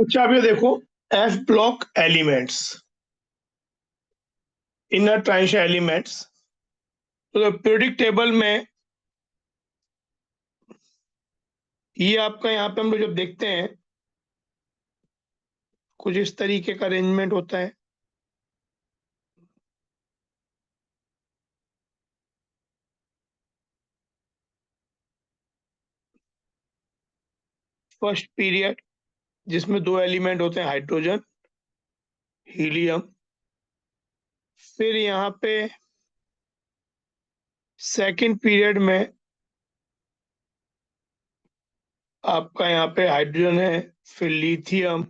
अच्छा, अब ये देखो, F block elements, inner transition elements. तो पीरियोडिक टेबल में ये आपका, यहाँ पे हम लोग जब देखते हैं कुछ इस तरीके का अरेंजमेंट होता है। फर्स्ट पीरियड जिसमें दो एलिमेंट होते हैं, हाइड्रोजन, हीलियम। फिर यहाँ पे सेकंड पीरियड में आपका यहाँ पे हाइड्रोजन है, फिर लिथियम,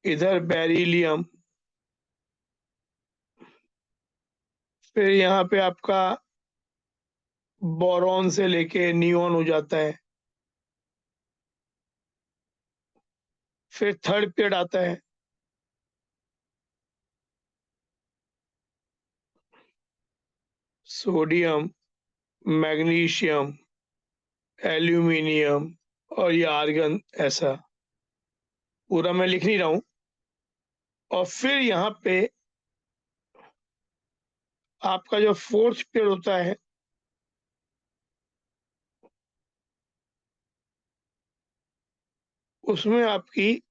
इधर बेरिलियम, फिर यहाँ पे आपका बोरॉन से लेके नियोन हो जाता है। फिर थर्ड पीरियड आता है, सोडियम, मैग्नीशियम, एल्यूमिनियम और ये आर्गन। ऐसा पूरा मैं लिख नहीं रहा हूं। और फिर यहाँ पे आपका जो फोर्थ पीरियड होता है, उसमें आपकी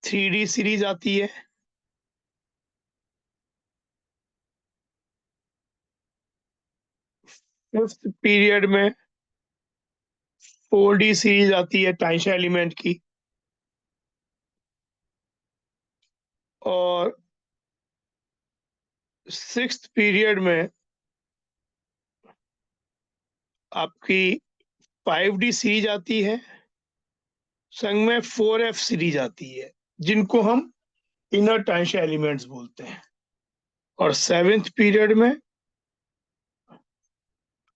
3D सीरीज आती है। फिफ्थ पीरियड में 4D सीरीज आती है ट्रांजिशन एलिमेंट की। और सिक्स्थ पीरियड में आपकी 5D सीरीज आती है, संग में 4F सीरीज आती है, जिनको हम इनर ट्रांजिशन एलिमेंट्स बोलते हैं। और सेवेंथ पीरियड में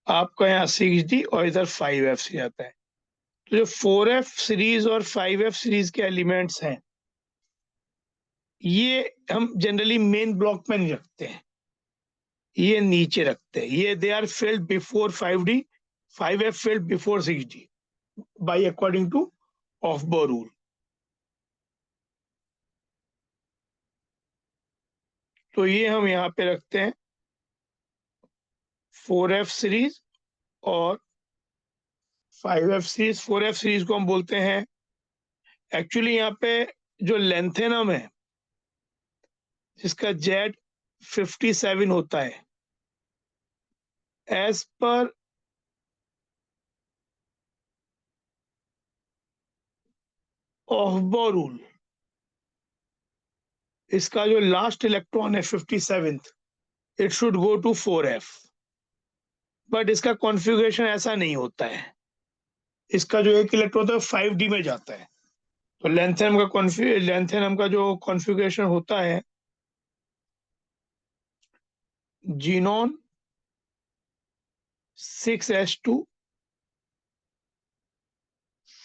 आपका यहाँ 6D और इधर 5F सीरीज आता है। तो जो 4F सीरीज और 5F सीरीज के एलिमेंट्स हैं, ये हम जनरली मेन ब्लॉक में नहीं रखते हैं, ये नीचे रखते हैं। ये they are filled before 5D, 5F filled before 6D by according to Aufbau rule. तो ये हम यहाँ पे रखते हैं 4F सीरीज और 5F सीरीज। 4F सीरीज को हम बोलते हैं, एक्चुअली यहाँ पे जो लेंथेनम है जिसका Z57 होता है, एज पर ऑफबो रूल, इसका जो लास्ट इलेक्ट्रॉन है 57th, it should go to 4F। But इसका कॉन्फ़िगरेशन ऐसा नहीं होता है। इसका जो एक इलेक्ट्रॉन होता है 5D में जाता है। तो लेंथेनम का जो कॉन्फ़िगरेशन होता है, जीनॉन 6s2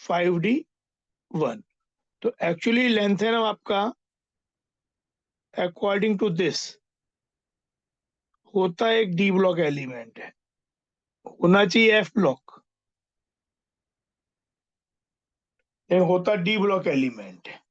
5D1। तो एक्चुअली लेंथेनम आपका अकॉर्डिंग टू दिस होता है एक डी ब्लॉक एलिमेंट है, होना चाहिए एफ ब्लॉक, लेकिन होता डी ब्लॉक एलिमेंट है।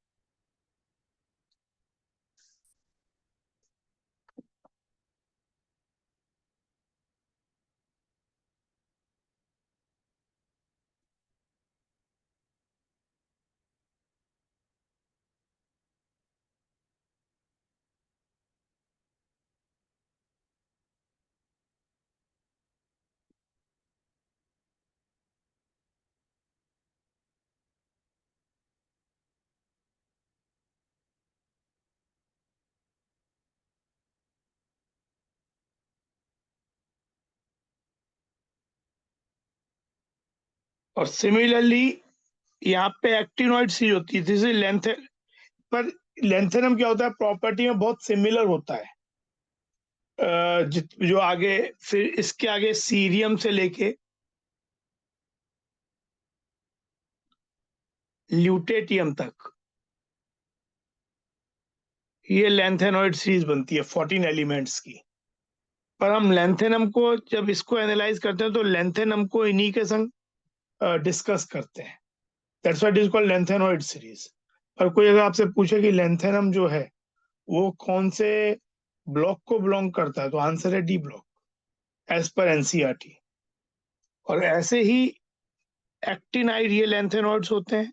और सिमिलरली यहाँ पे एक्टिनॉइड सीरीज होती है, जैसे लेंथ। पर लेंथेनम क्या होता है, प्रॉपर्टी में बहुत सिमिलर होता है। जो आगे, फिर इसके आगे सीरियम से लेके ल्यूटेटियम तक ये लेंथेनॉइड सीरीज बनती है 14 एलिमेंट्स की। पर हम लेंथेनम को जब इसको एनालाइज करते हैं तो लेंथेनम को इन्हीं के संग डिस्कस करते हैं। That's why it is called lanthanoid series. और कोई अगर आपसे पूछे कि लेंथेनम जो है वो कौन से ब्लॉक को बिलोंग करता है, तो आंसर है D block, as per NCERT. और ऐसे ही एक्टिनाइड ये लेंथेनॉइड्स होते हैं।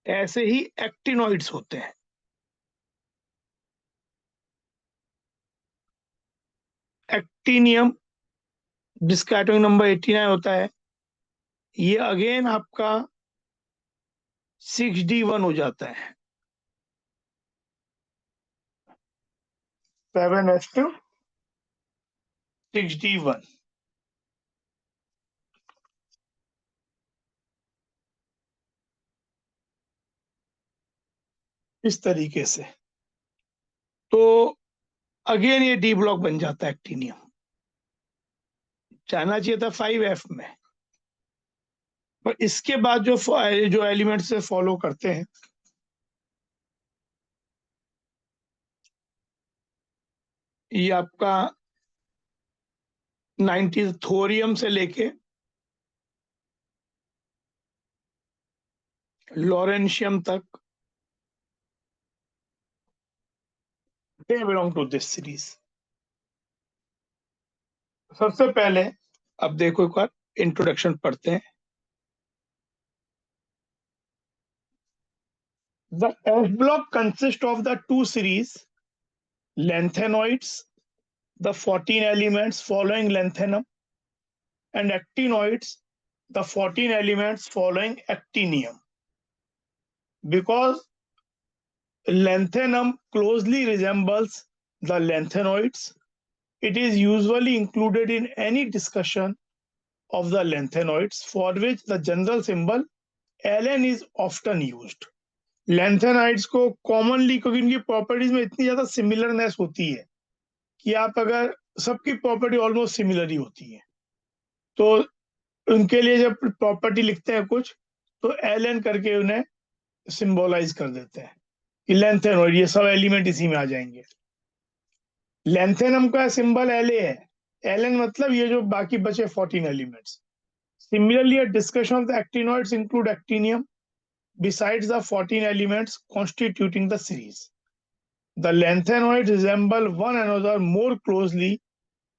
ऐसे ही एक्टिनॉइड्स होते हैं। एक्टिनियम जिसका एटॉमिक नंबर 89 होता है, ये अगेन आपका 6d1 हो जाता है। 7s2 6d1। इस तरीके से तो अगेन ये डी ब्लॉक बन जाता है एक्टिनियम। जाना चाहिए था 5f में। पर इसके बाद जो एलिमेंट से फॉलो करते हैं, ये आपका 90 थोरियम से लेके लॉरेंशियम तक, they belong to this series. सबसे पहले अब देखो एक बार इंट्रोडक्शन पढ़ते हैं। The F block consist of the two series lengthenoids, the 14 elements following lanthanum, and actinoids, the 14 elements following actinium. Because lanthanum closely resembles the lanthanoids, it is usually included in any discussion of the lanthanoids for which the general symbol Ln is often used. Lanthanides को commonly, क्योंकि इनकी properties में इतनी ज्यादा सिमिलरनेस होती है कि आप अगर सबकी प्रॉपर्टी ऑलमोस्ट सिमिलर ही होती है, तो उनके लिए जब प्रॉपर्टी लिखते हैं कुछ, तो Ln करके उन्हें सिंबलाइज कर देते हैं कि लेंथेनॉइड, ये सब एलिमेंट इसी में आ जाएंगे। लेंथेनम का सिंबल La है, Ln मतलब ये जो बाकी बचे 14 elements. Similarly, a discussion of the actinoids include actinium besides the 14 elements constituting the series. The lanthanoids resemble one another more closely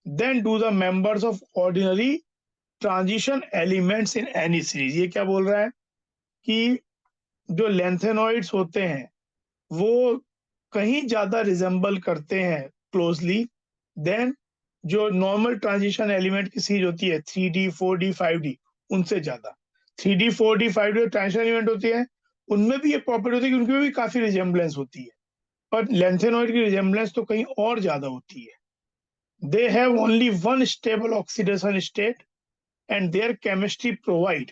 than do the members of ordinary transition elements in any series. ये क्या बोल रहा है कि जो lanthanolids होते हैं वो कहीं ज्यादा रिजेंबल करते हैं क्लोजली देन जो नॉर्मल ट्रांजिशन एलिमेंट की सीरीज होती है 3D 4D 5D, उनसे ज्यादा। 3D 4D 5D जो ट्रांजिशन एलिमेंट होती है उनमें भी ये प्रॉपर्टी होती है कि उनमें भी काफी रिजेंबलेंस होती है, पर लेंथेनॉइड की रिजेंबलेंस तो कहीं और ज्यादा होती है। They have only one stable oxidation state and their chemistry provide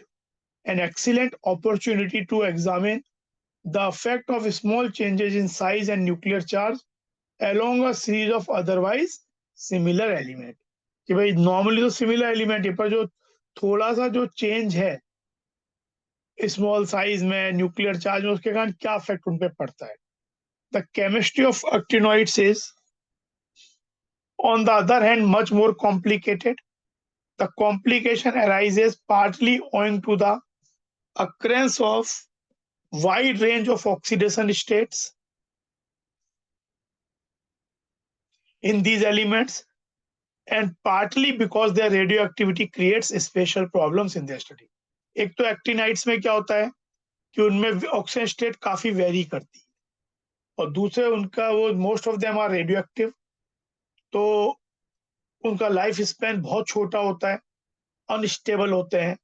an excellent opportunity to examine the effect of small changes in size and nuclear charge along a series of otherwise similar element। कि भाई normally तो similar element है, पर जो थोड़ा सा जो change है स्मॉल साइज में, न्यूक्लियर चार्ज में, उसके कारण क्या इफेक्ट उन पे पड़ता है। The chemistry of actinoids is on the other hand much more complicated. The complication arises partly owing to the occurrence of wide range of oxidation states in these elements and partly because their radioactivity creates special problems in their study। एक तो actinides में क्या होता है कि उनमें oxygen state काफी very करती है, और दूसरे उनका वो most of them are radio active, तो उनका लाइफ स्पैन बहुत छोटा होता है, अनस्टेबल होते हैं,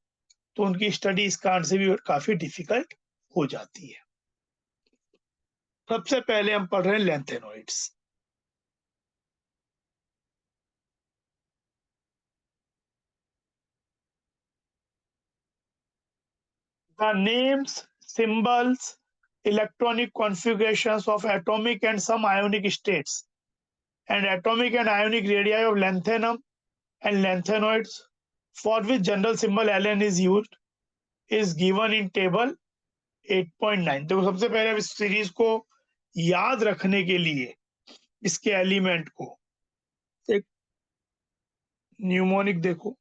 तो उनकी स्टडी इस कारण से भी काफी डिफिकल्ट हो जाती है। सबसे पहले हम पढ़ रहे हैं lanthanoids. The names, symbols, electronic configurations of atomic and some ionic states, and atomic and ionic radii of lanthanum and lanthanoids, for which general symbol Ln is used, is given in table 8.9। तो सबसे पहले इस series को याद रखने के लिए इसके एलिमेंट को एक न्यूमोनिक देखो,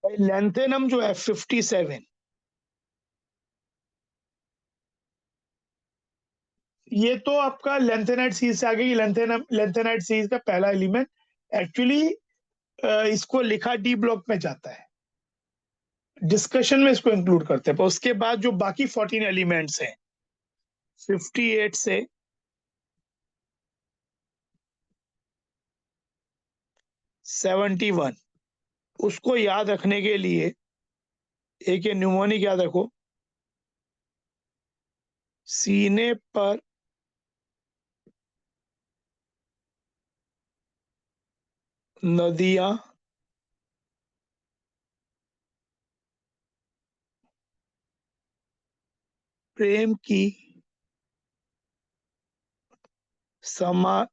लेंथेनम जो है 57, ये तो आपका लेंथेनाइट सीरीज से आ गई। लेंथेनम लेंथेनाइट सीरीज का पहला एलिमेंट एक्चुअली इसको लिखा डी ब्लॉक में जाता है, डिस्कशन में इसको इंक्लूड करते हैं, पर उसके बाद जो बाकी 14 एलिमेंट्स हैं 58 से 71, उसको याद रखने के लिए एक ये न्यूमोनिक याद रखो, सीने पर नदियां प्रेम की समाई,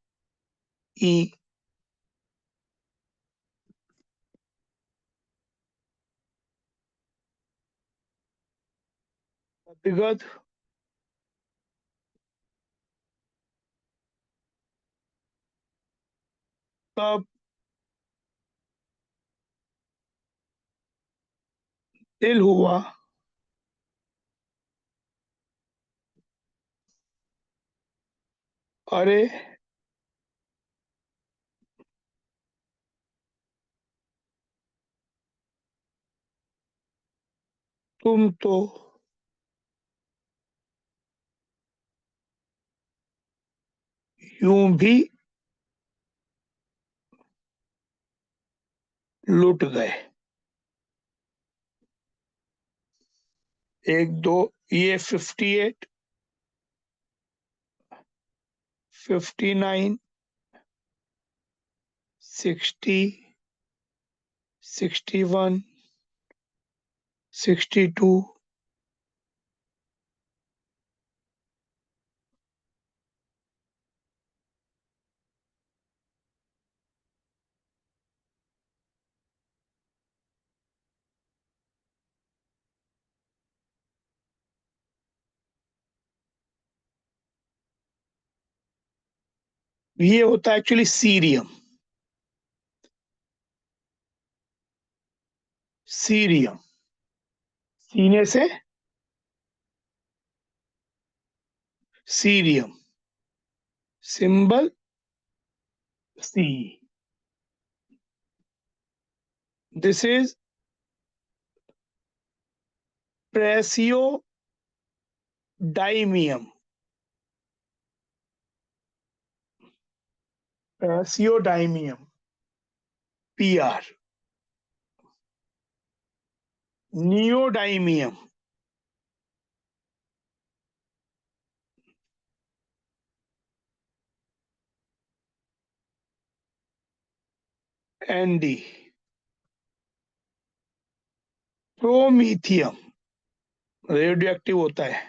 गदगद तब दिल हुआ अरे तुम तो यूं भी लुट गए। एक दो, ये 58, 59, 60, 61, 62, ये होता है एक्चुअली सीरियम। सीरियम, सीने से cerium, symbol C. This is praseodymium, praseodymium, P R. Neodymium, N D. Promethium radioactive होता है,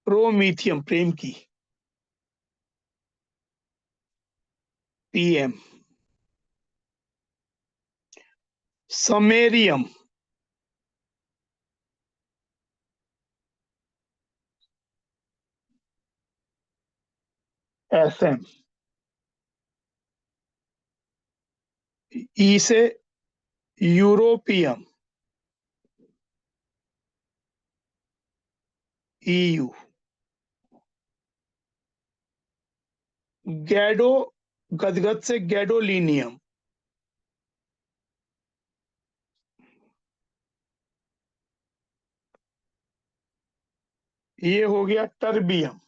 प्रोमीथियम प्रेम की, पीएम। Samarium, SM. ई से यूरोपियम, ईयू। गैडो, गदगद से गैडोलिनियम। ये हो गया terbium.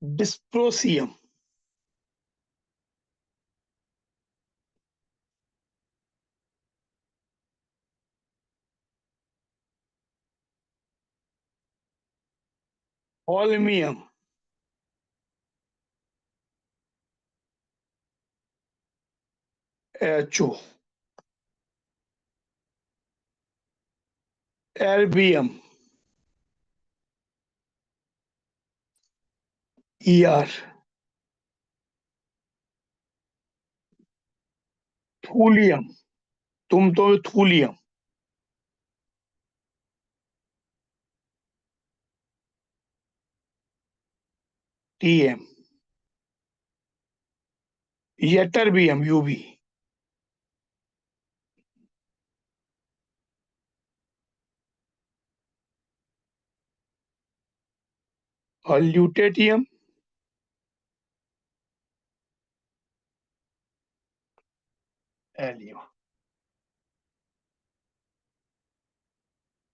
Dysprosium, holmium, HO, erbium, ER, thulium, तुम तो थूलियम, TM, यटरबियम, UB, और ल्यूटेटियम, एलियम।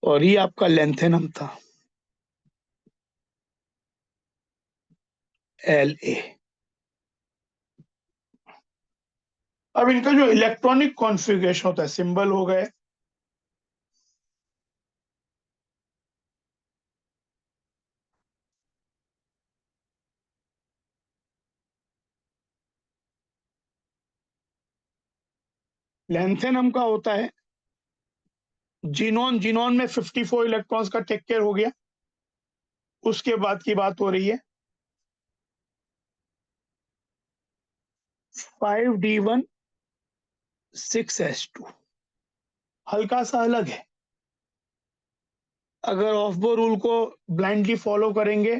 और ये आपका लेंथेनम था, LA। अब इनका जो इलेक्ट्रॉनिक कॉन्फ़िगरेशन होता है, सिंबल हो गए, लेंथेनम का होता है जिनोन, जिनोन में 54 इलेक्ट्रॉन्स का टेक केयर हो गया। उसके बाद की बात हो रही है 5D1 6S2, हल्का सा अलग है। अगर ऑफबो रूल को ब्लाइंडली फॉलो करेंगे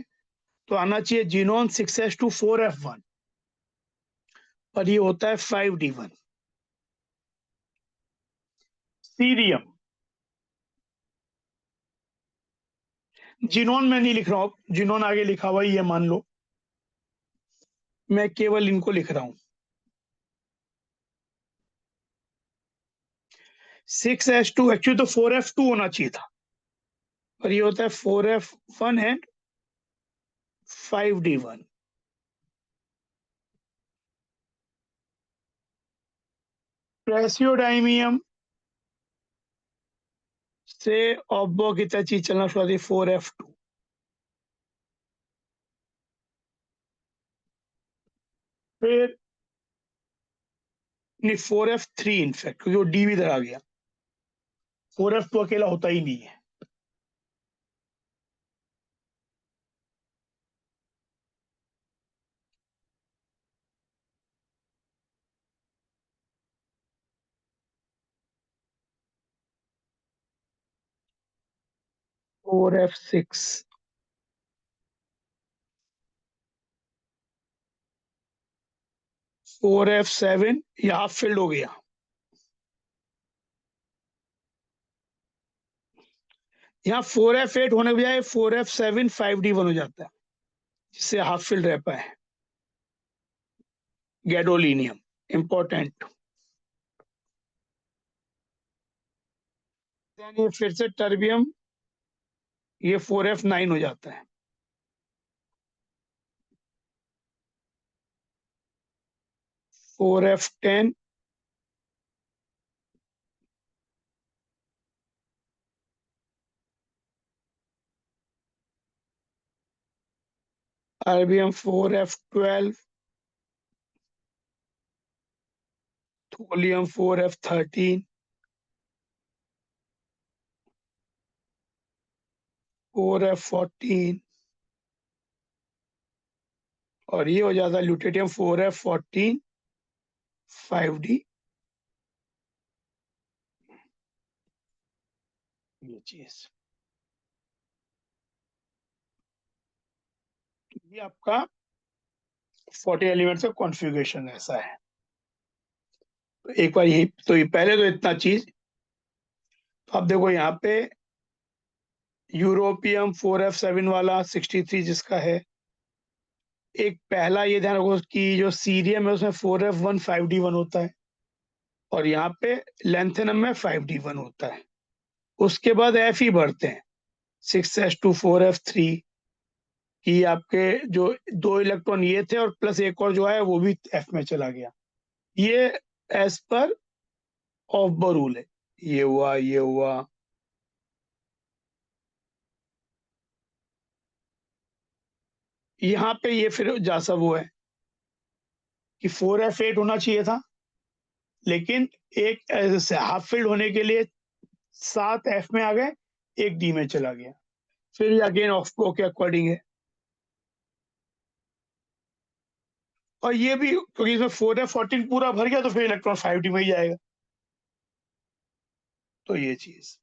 तो आना चाहिए जिनोन 6S2 4F1, पर ये होता है 5D1। सीरियम, जिनोन में नहीं लिख रहा हूं, जिनोन आगे लिखा हुआ है, ये मान लो, मैं केवल इनको लिख रहा हूं। 6S2 एक्चुअली तो 4F2 होना चाहिए था, पर ये होता है 4F1 एंड 5D1। प्रेसियोडाइमियम से ऑब्बो की तरह चीज चलना शुरू हुई 4F2, फिर नहीं 4F3 इनफैक्ट, क्योंकि वो डी भी इधर आ गया। 4F2 अकेला होता ही नहीं है। फोर एफ सिक्स, 4F7 ये हाफ फिल्ड हो गया। यहाँ 4F8 होने के बजाय 4F7 5D1 हो जाता है, जिससे हाफ फील्ड रह पाए। Gadolinium important. ये फिर से टर्बियम, ये 4F9 हो जाता है। Four F ten, RBM 4F12, थोलियम 4F13, 4F14, और ये हो जाता है ल्यूटेटियम 4F14 5D। ये चीज, ये आपका 40 एलिमेंट्स का कॉन्फ़िगरेशन ऐसा है। तो एक बार यही, तो ये पहले तो इतना चीज, तो आप देखो यहाँ पे यूरोपियम 4F7 वाला 63 जिसका है, एक पहला ये ध्यान रखो कि जो सीरियम है उसमें 4F1 5D1 होता है, और यहाँ पे लेंथेनम में 5D1 होता है। उसके बाद एफ ही बढ़ते हैं, 6S2 4F3 की, आपके जो 2 इलेक्ट्रॉन ये थे और प्लस एक और जो है वो भी एफ में चला गया। ये एज पर ऑफ रूल है, ये हुआ ये हुआ। यहाँ पे ये फिर जा सब वो है कि 4F8 होना चाहिए था, लेकिन एक हाफ फील्ड होने के लिए 7 एफ में आ गए, 1 डी में चला गया। फिर ये अगेन ऑक्सबो के अकॉर्डिंग है। और ये भी क्योंकि इसमें 4f14 पूरा भर गया तो फिर इलेक्ट्रॉन 5d में ही जाएगा। तो ये चीज,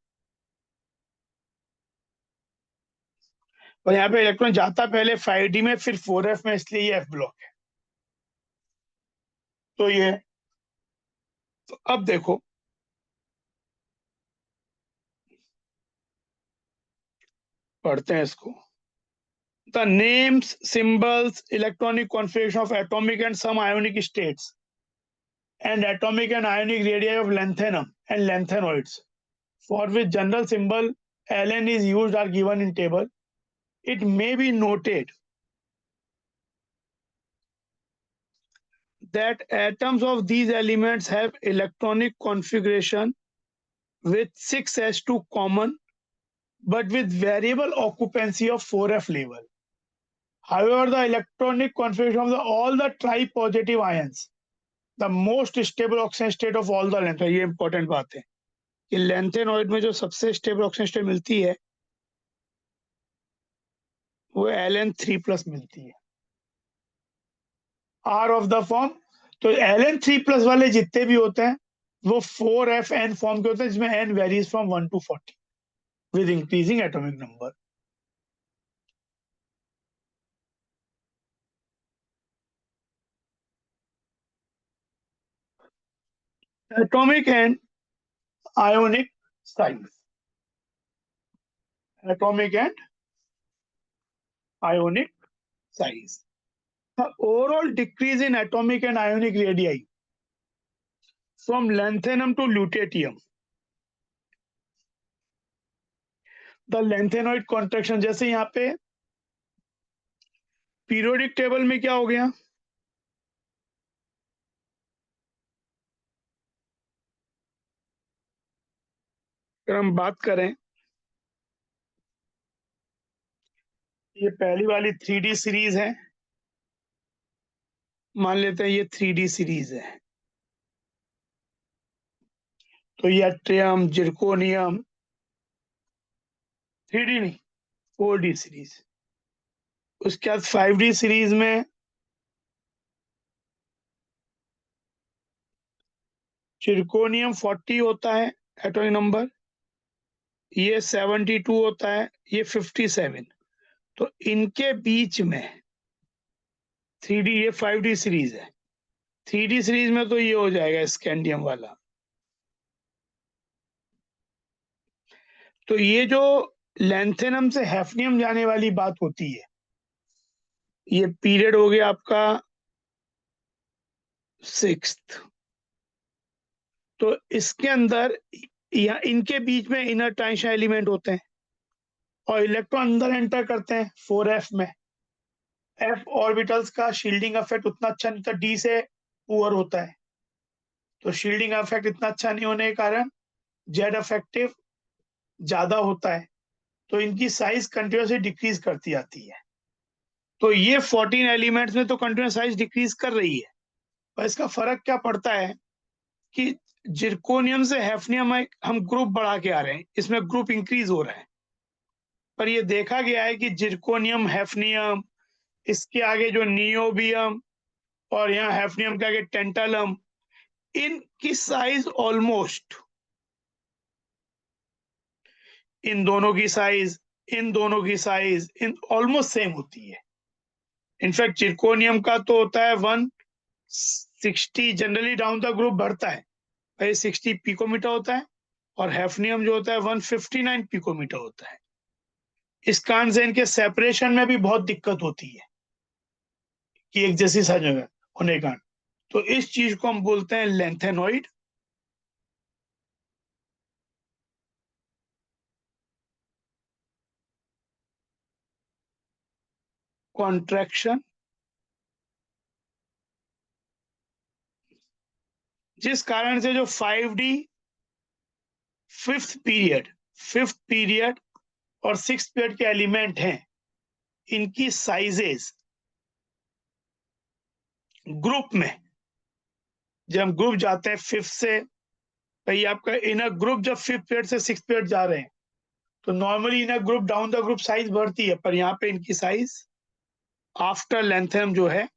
और यहाँ पे इलेक्ट्रॉन जाता पहले 5d में फिर 4f में, इसलिए ये f ब्लॉक है। तो ये, तो अब देखो पढ़ते हैं इसको। The names, symbols, electronic configuration of atomic and some ionic states and atomic and ionic radii of lanthanum and lanthanoids for which general symbol Ln is used are given in table. It may be noted that atoms of these elements have electronic configuration with 6s2 common but with variable occupancy of 4f level. However, the electronic configuration of all the tri-positive ions, the most stable oxygen state of all the lanthanum, ये important बात है कि lanthanoid में जो सबसे stable oxygen state मिलती है वो Ln3+ मिलती है, R ऑफ द फॉर्म। तो Ln3+ वाले जितने भी होते हैं वो 4FN फॉर्म के होते हैं, जिसमें n varies from 1 to 40 with increasing atomic number. Atomic and ionic size. Atomic and ionic size. The overall decrease in atomic and ionic radii from lanthanum to lutetium. The lanthanoid contraction, जैसे यहाँ पे periodic table में क्या हो गया, अगर हम बात करें, ये पहली वाली 3D सीरीज है, मान लेते हैं ये 3D सीरीज है। तो ये ट्रियम, जिरकोनियम, 3D नहीं 4D सीरीज। उसके बाद 5D सीरीज में जिरकोनियम 40 होता है एटॉमिक नंबर, ये 72 होता है, ये 57। तो इनके बीच में 3D, ये 5D सीरीज है, 3D सीरीज में तो ये हो जाएगा स्कैंडियम वाला। तो ये जो लैंथेनम से हैफनियम जाने वाली बात होती है, ये पीरियड हो गया आपका 6th। तो इसके अंदर या इनके बीच में इनर ट्रांजिशन एलिमेंट होते हैं और इलेक्ट्रॉन अंदर एंटर करते हैं 4f में। f ऑर्बिटल्स का शील्डिंग इफेक्ट उतना अच्छा नहीं होता, d से पुअर होता है। तो शील्डिंग इफेक्ट इतना अच्छा नहीं होने के कारण जेड इफेक्टिव ज्यादा होता है, तो इनकी साइज कंटिन्यूसली डिक्रीज करती जाती है। तो ये 14 एलिमेंट्स में तो कंटिन्यूस साइज डिक्रीज कर रही है, और इसका फर्क क्या पड़ता है कि जिरकोनियम से हैफनियम हम ग्रुप बढ़ा के आ रहे हैं, इसमें ग्रुप इंक्रीज हो रहा है। पर ये देखा गया है कि जिरकोनियम, हैफनियम, इसके आगे जो नियोबियम और यहाँ हैफनियम के आगे टेंटालम, इनकी साइज ऑलमोस्ट, इन दोनों की साइज, इन दोनों की साइज इन ऑलमोस्ट सेम होती है। इनफैक्ट जिरकोनियम का तो होता है 160, जनरली डाउन द ग्रुप बढ़ता है, 60 पिकोमीटर होता है, और हैफनियम जो होता है 159 पिकोमीटर होता है। इस कारण से इनके सेपरेशन में भी बहुत दिक्कत होती है कि एक जैसी साइज होने के कारण। तो इस चीज को हम बोलते हैं लेंथेनॉइड कॉन्ट्रैक्शन, जिस कारण से जो 5D फिफ्थ पीरियड और 6th पीरियड के एलिमेंट हैं, इनकी साइजेस ग्रुप में जब हम ग्रुप जाते हैं फिफ्थ से, तो ये आपका इनर ग्रुप जब फिफ्थ पेयर से सिक्स पेयर जा रहे हैं, तो normally inner group down the group size बढ़ती है, पर यहाँ पे इनकी साइज आफ्टर लेंथेनम जो है,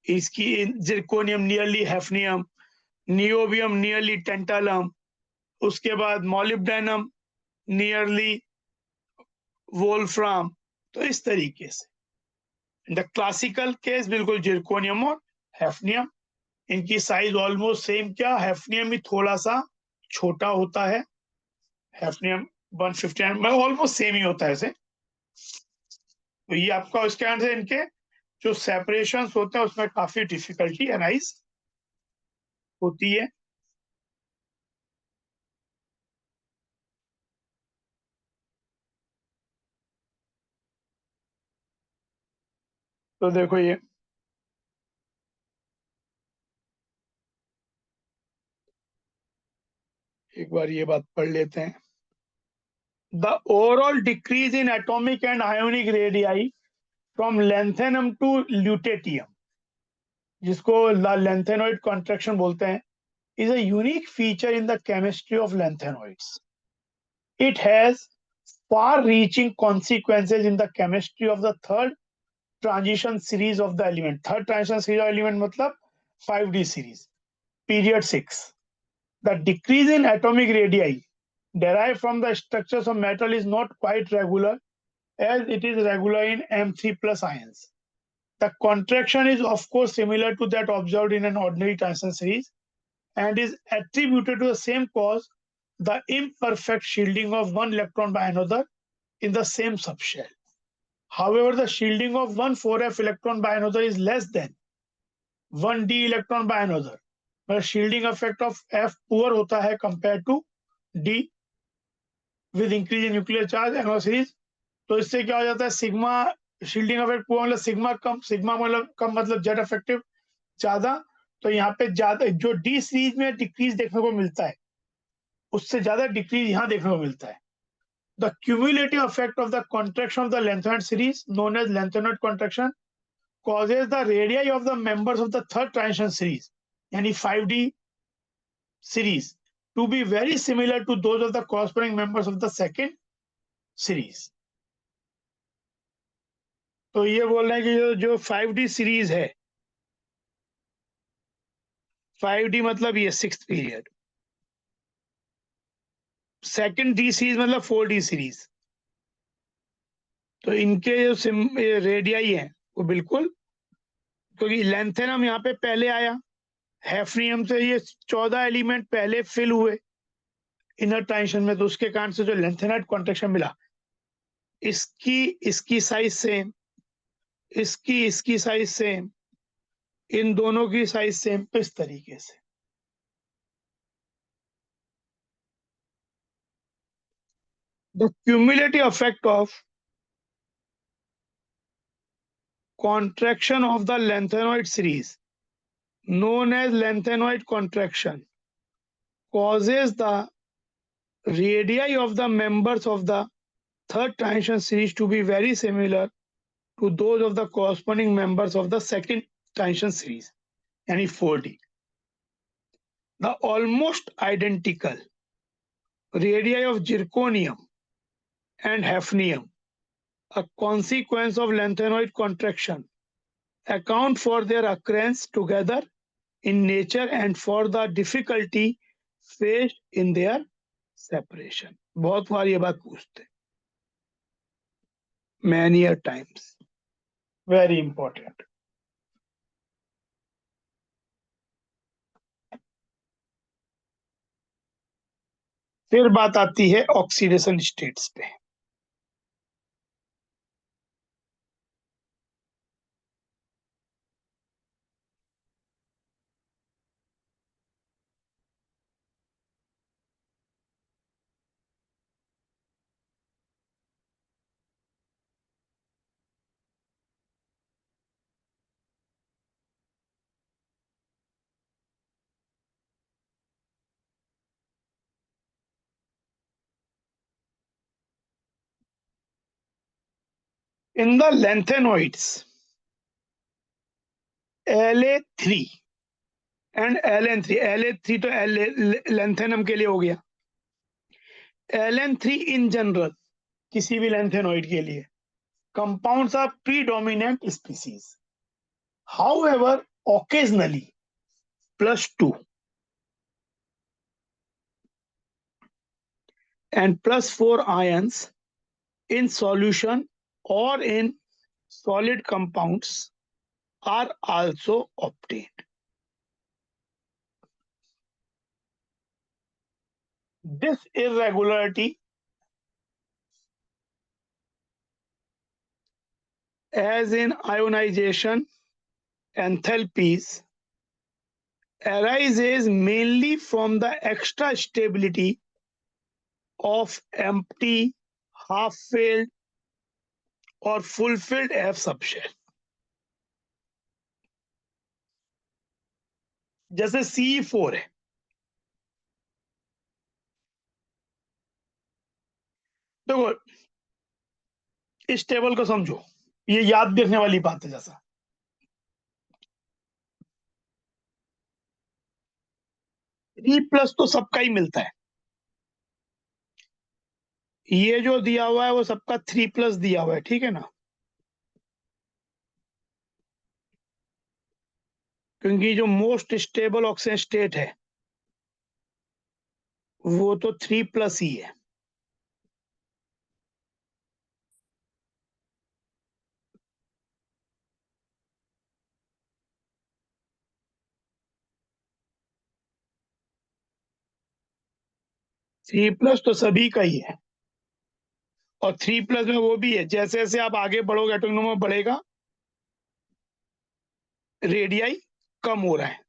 इसकी zirconium nearly hafnium, niobium nearly tantalum, उसके बाद मॉलिब्डेनम नियरली वोल्फ्राम। तो इस तरीके से द क्लासिकल केस बिल्कुल जिरकोनियम और हैफनियम, इनकी साइज ऑलमोस्ट सेम, क्या हैफनियम ही थोड़ा सा छोटा होता है, हैफनियम 159 ऑलमोस्ट सेम ही होता है ऐसे। तो ये आपका उसके कारण से इनके जो सेपरेशन होते हैं उसमें काफी डिफिकल्टी अराइज होती है। तो देखो ये एक बार ये बात पढ़ लेते हैं। The overall decrease in atomic and ionic radii from lanthanum to lutetium, जिसको लेंथेनॉइड कॉन्ट्रैक्शन बोलते हैं, is a unique feature in the chemistry of lanthanoids. It has far-reaching consequences in the chemistry of the third transition series of the element. Third transition series of element मतलब 5D series, period 6. The decrease in atomic radii derived from the structures of metal is not quite regular as it is regular in M3 plus ions. The contraction is of course similar to that observed in an ordinary transition series and is attributed to the same cause, the imperfect shielding of one electron by another in the same subshell. However, the shielding of one 4f electron by another is less than one d electron by another. But shielding effect of f poor hota hai compared to d with increase in nuclear charge and series. तो इससे क्या हो जाता है, sigma shielding effect पूरा मतलब sigma कम, sigma मतलब कम मतलब जेड इफेक्टिव ज्यादा। तो यहाँ पे ज्यादा जो डी सीरीज में डिक्रीज देखने को मिलता है, उससे ज्यादा डिक्रीज यहाँ देखने को मिलता है। The cumulative effect of the contraction of the lanthanoid series known as lanthanoid contraction causes the radii of the members of the third transition series, yani 5D series, to be very similar to those of the corresponding members of the second series. तो ये बोल रहे हैं कि जो 5D series है, 5D मतलब ये six period, second D series मतलब 4D सीरीज, तो इनके जो रेडियाई हैं वो बिल्कुल, क्योंकि लेंथेनम यहाँ पे पहले आया, हैफनियम से ये 14 एलिमेंट पहले फिल हुए इनर ट्रांजिशन में, तो उसके कारण से जो लेंथेनाइड कॉन्ट्रैक्शन मिला, इसकी साइज सेम, इसकी साइज सेम, इन दोनों की साइज सेम, इस तरीके से। The cumulative effect of contraction of the lanthanoid series known as lanthanoid contraction causes the radii of the members of the third transition series to be very similar to those of the corresponding members of the second transition series, yani 4D. The almost identical radii of zirconium and hafnium, a consequence of lanthanoid contraction, account for their occurrence together in nature and for the difficulty faced in their separation. बहुत बार ये बात पूछते हैं, many a times, very important. फिर बात आती है oxidation states पे। In the lanthanoids, La3 and LN3 तो लेंथेनम के लिए हो गया। LN3 इन जनरल किसी भी लेंथेनॉइड के लिए compounds are predominant species. However, occasionally +2 and +4 ions in solution or in solid compounds are also obtained. This irregularity, as in ionization enthalpies, arises mainly from the extra stability of empty, half-filled or full-filled F subshell. जैसे CE4 है, देखो इस table को समझो, ये याद रखने वाली बात है। जैसा 3+ तो सबका ही मिलता है, ये जो दिया हुआ है वो सबका 3+ दिया हुआ है, ठीक है ना, क्योंकि जो मोस्ट स्टेबल ऑक्सीजन स्टेट है वो तो 3+ ही है। थ्री प्लस तो सभी का ही है, और 3+ में वो भी है। जैसे जैसे आप आगे बढ़ोगे एटॉमिक नंबर बढ़ेगा, रेडियाई कम हो रहा है,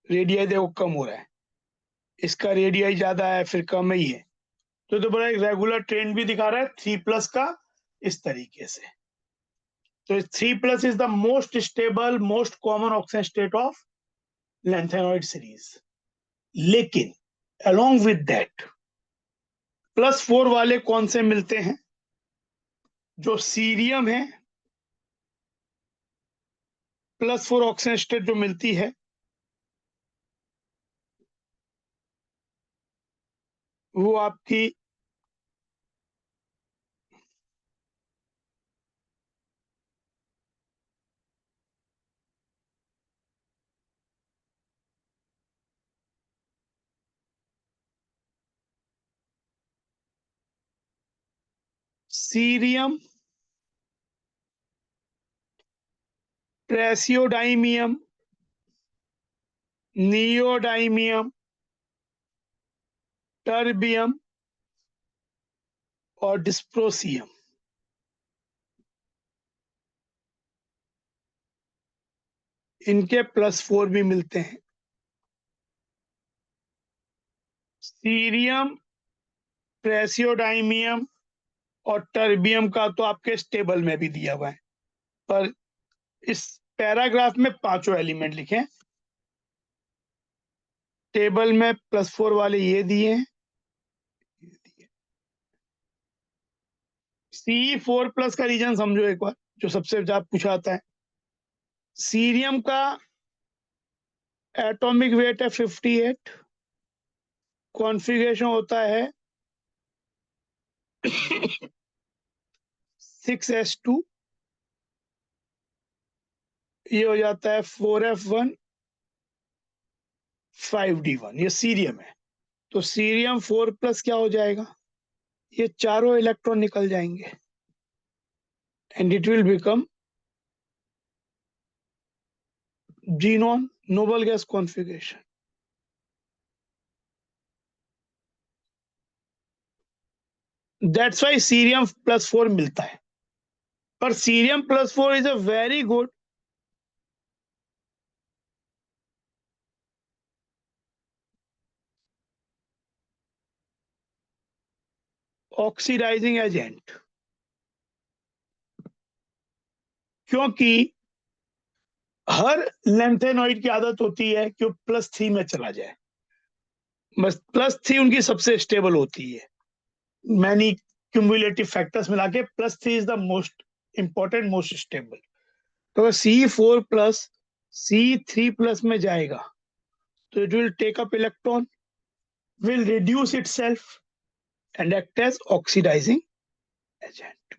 रेडियाई देखो कम हो रहा है, इसका रेडियाई ज्यादा है फिर कम ही है, तो बड़ा एक रेगुलर ट्रेंड भी दिखा रहा है 3+ का इस तरीके से। तो 3+ is the most stable most common oxygen state of lanthanoid series. लेकिन अलोंग विद दैट +4 वाले कौन से मिलते हैं? जो सीरियम है, +4 ऑक्सीजन स्टेट जो मिलती है वो आपकी सीरियम, प्रेसियोडाइमियम, नियोडाइमियम, टर्बियम और डिस्प्रोसियम, इनके +4 भी मिलते हैं। सीरियम, प्रेसियोडाइमियम और टर्बियम का तो आपके स्टेबल में भी दिया हुआ है, पर इस पैराग्राफ में पांचों एलिमेंट लिखे हैं, टेबल में +4 वाले ये दिए हैं। CE4+ का रीजन समझो एक बार, जो सबसे ज्यादा पूछा आता है। सीरियम का एटॉमिक वेट है 58, कॉन्फ़िगरेशन होता है 6s2, ये हो जाता है 4f1 5d1, ये सीरियम है। तो सीरियम 4+ क्या हो जाएगा, ये चारों इलेक्ट्रॉन निकल जाएंगे and it will become xenon, noble gas configuration. That's why cerium +4 मिलता है, पर cerium +4 is a very good oxidising agent, क्योंकि हर लेंथेनॉइड की आदत होती है कि वो +3 में चला जाए, बस +3 उनकी सबसे स्टेबल होती है। मैनी क्यूमुलेटिव फैक्टर्स मिला के +3 is the most important most stable. तो अगर C4+ C3+ में जाएगा तो it will take up electron, will reduce itself and act as oxidizing agent.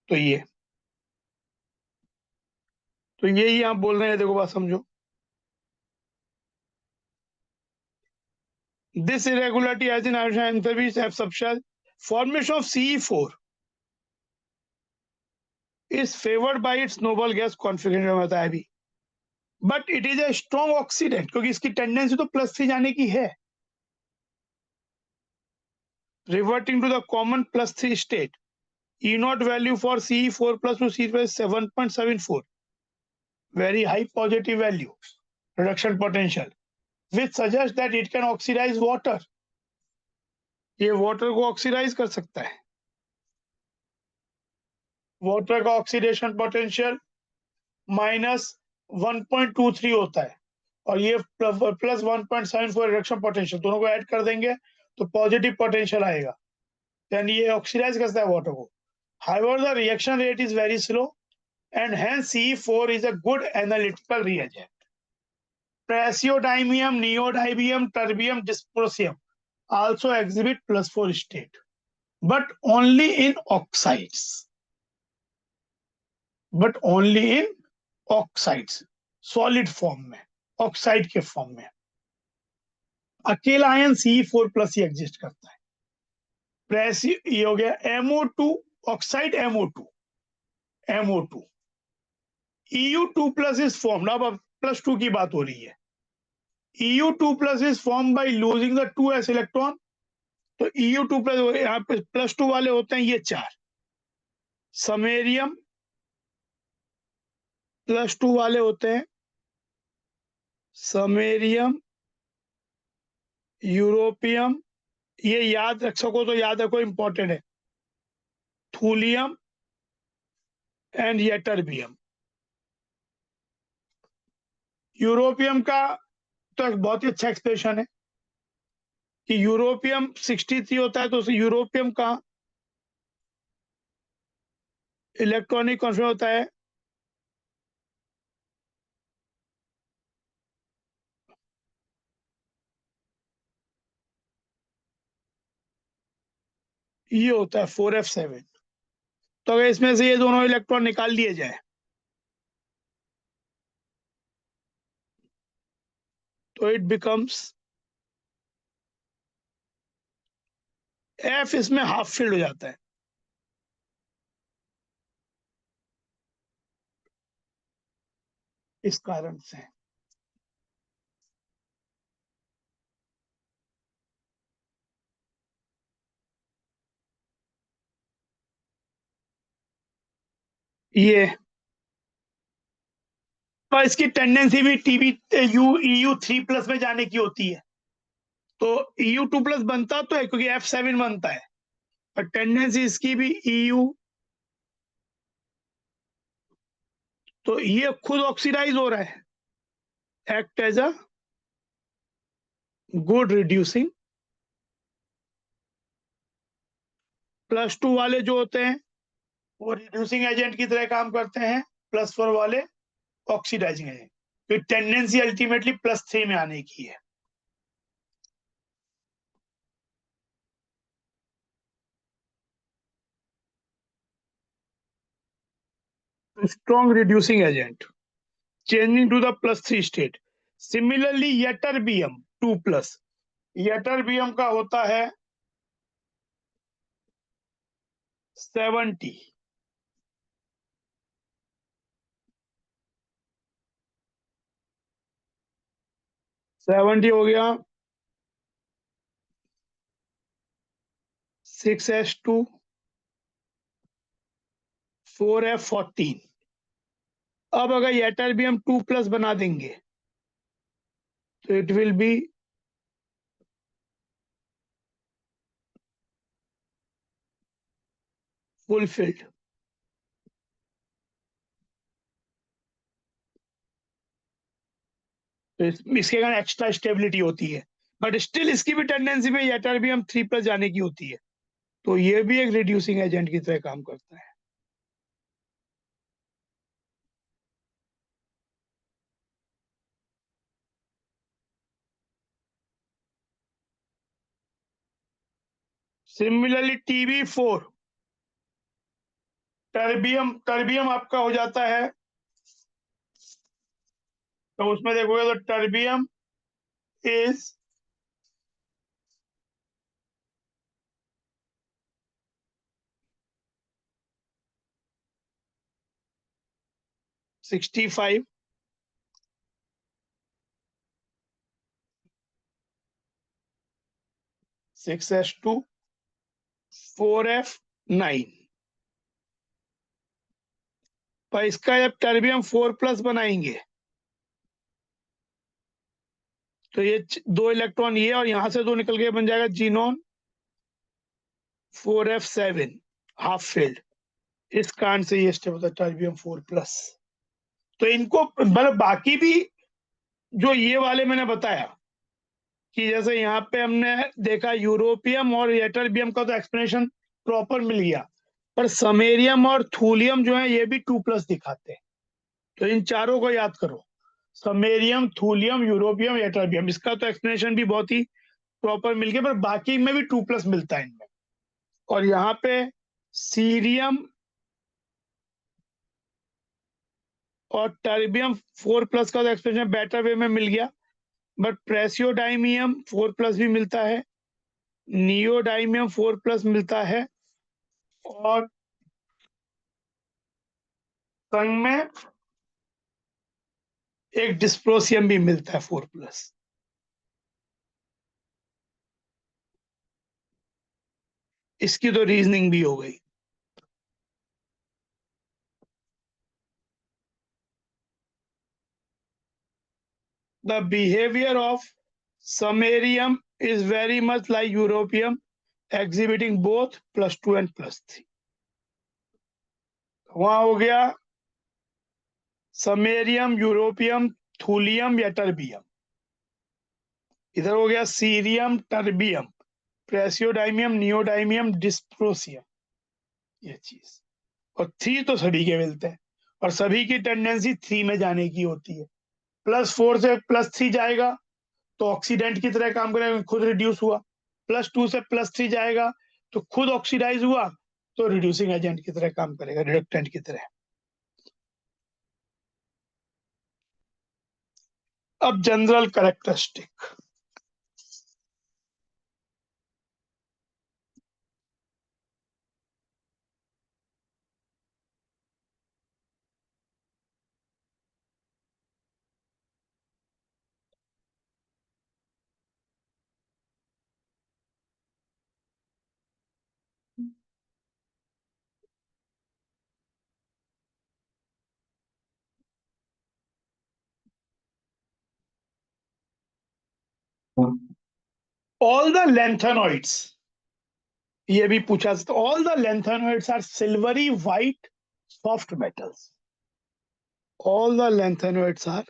तो यही आप बोल रहे हैं, देखो बात समझो। This irregularity as in hydrogen enthalpies have subshell formation of CE4 is favored by its noble gas configuration बताया अभी, but it is a strong oxidant क्योंकि इसकी टेंडेंसी तो +3 जाने की है। Reverting to the common +3 state, E0 value for CE4 plus to CE4 is 7.74, very high positive value reduction potential, which suggests that it can oxidize water. ये water को oxidise कर सकता है। वाटर का ऑक्सीडेशन पोटेंशियल -1.23 होता है और ये +1.74 रिडक्शन पोटेंशियल, दोनों को ऐड कर देंगे तो पॉजिटिव पोटेंशियल आएगा, यानी ये ऑक्सीडाइज करता है वाटर को। However, the reaction rate is very slow and hence CE4 is a good analytical reagent. Praseodymium, neodymium, terbium, dysprosium also exhibit +4 state, but only in oxides. But only in oxides, solid form में, oxide के form में। अकेला ion CE4+ ही exist करता है। ये हो गया MO2, oxide MO2, EU2+ is formed, अब +2 की बात हो रही है। EU2+ is formed by losing the 2s electron, तो EU2+, यहाँ पे +2 वाले होते हैं ये 4, समेरियम +2 वाले होते हैं, समेरियम, यूरोपियम, ये याद रख सको तो याद रखो, इंपॉर्टेंट है, थूलियम एंड यटरबियम। यूरोपियम का तो एक बहुत ही अच्छा एक्सप्रेशन है कि यूरोपियम 63 होता है, तो यूरोपियम का इलेक्ट्रॉनिक कॉन्फिगरेशन होता है ये होता है 4f7। तो अगर इसमें से ये दोनों इलेक्ट्रॉन निकाल लिए जाए तो इट बिकम्स F, इसमें हाफ फिल्ड हो जाता है। इस कारण से ये, पर इसकी टेंडेंसी भी EU3+ में जाने की होती है, तो EU2+ बनता तो है क्योंकि F7 बनता है, पर टेंडेंसी इसकी भी EU, तो ये खुद ऑक्सीडाइज हो रहा है, act as a good reducing. +2 वाले जो होते हैं वो रिड्यूसिंग एजेंट की तरह काम करते हैं, +4 वाले ऑक्सीडाइजिंग एजेंट, तो टेंडेंसी अल्टीमेटली +3 में आने की है। Strong reducing agent changing to the +3 state. Similarly, ytterbium 2+, ytterbium का होता है 70, हो गया 6s2 4f14। अब अगर ytterbium 2+ बना देंगे तो इट विल बी फुलफिल्ड। तो इसके कारण एक्स्ट्रा स्टेबिलिटी होती है, बट स्टिल इसकी भी टेंडेंसी में ytterbium 3+ जाने की होती है, तो ये भी एक रिड्यूसिंग एजेंट की तरह काम करता है। सिमिलरली Tb4 टर्बियम आपका हो जाता है, तो उसमें देखोगे तो टर्बियम इज 65, 6s2, 4f9। पर इसका जब टर्बियम 4+ बनाएंगे तो ये 2 इलेक्ट्रॉन ये और यहां से 2 निकल के बन जाएगा जीनोन 4f7 हाफ फील्ड। इस कारण से ये स्टेप होता है टर्बियम 4+। तो इनको मतलब बाकी भी जो ये वाले मैंने बताया कि जैसे यहाँ पे हमने देखा यूरोपियम और एटरबियम का तो एक्सप्लेनेशन प्रॉपर मिल गया, पर समेरियम और थूलियम जो है ये भी 2+ दिखाते हैं। तो इन चारों को याद करो, समेरियम, थूलियम, यूरोपियम, एटरबियम, इसका तो एक्सप्लेनेशन भी बहुत ही प्रॉपर मिल गया, पर बाकी में भी 2+ मिलता है इनमें। और यहाँ पे सीरियम और टर्बियम 4+ का तो एक्सप्लेनेशन बेटर वे में मिल गया, बट प्रेसियोडाइमियम 4+ भी मिलता है, नियोडाइमियम 4+ मिलता है, और संग में एक डिस्प्रोसियम भी मिलता है 4+। इसकी तो रीजनिंग भी हो गई। The behavior of samarium is very much like europium, exhibiting both +2 and +3। वहां हो गया समेरियम, यूरोपियम, थूलियम या टर्बियम। इधर हो गया सीरियम, टर्बियम, प्रेसियोडाइमियम, नियोडाइमियम, डिस्प्रोसियम, ये चीज। और 3 तो सभी के मिलते हैं, और सभी की टेंडेंसी 3 में जाने की होती है। +4 से +3 जाएगा तो ऑक्सीडेंट की तरह काम करेगा, खुद रिड्यूस हुआ। +2 से +3 जाएगा तो खुद ऑक्सीडाइज हुआ, तो रिड्यूसिंग एजेंट की तरह काम करेगा, रिडक्टेंट की तरह। अब general characteristic. All the lanthanoids, ये भी पूछा था, all the lanthanoids are silvery white soft metals. All the lanthanoids are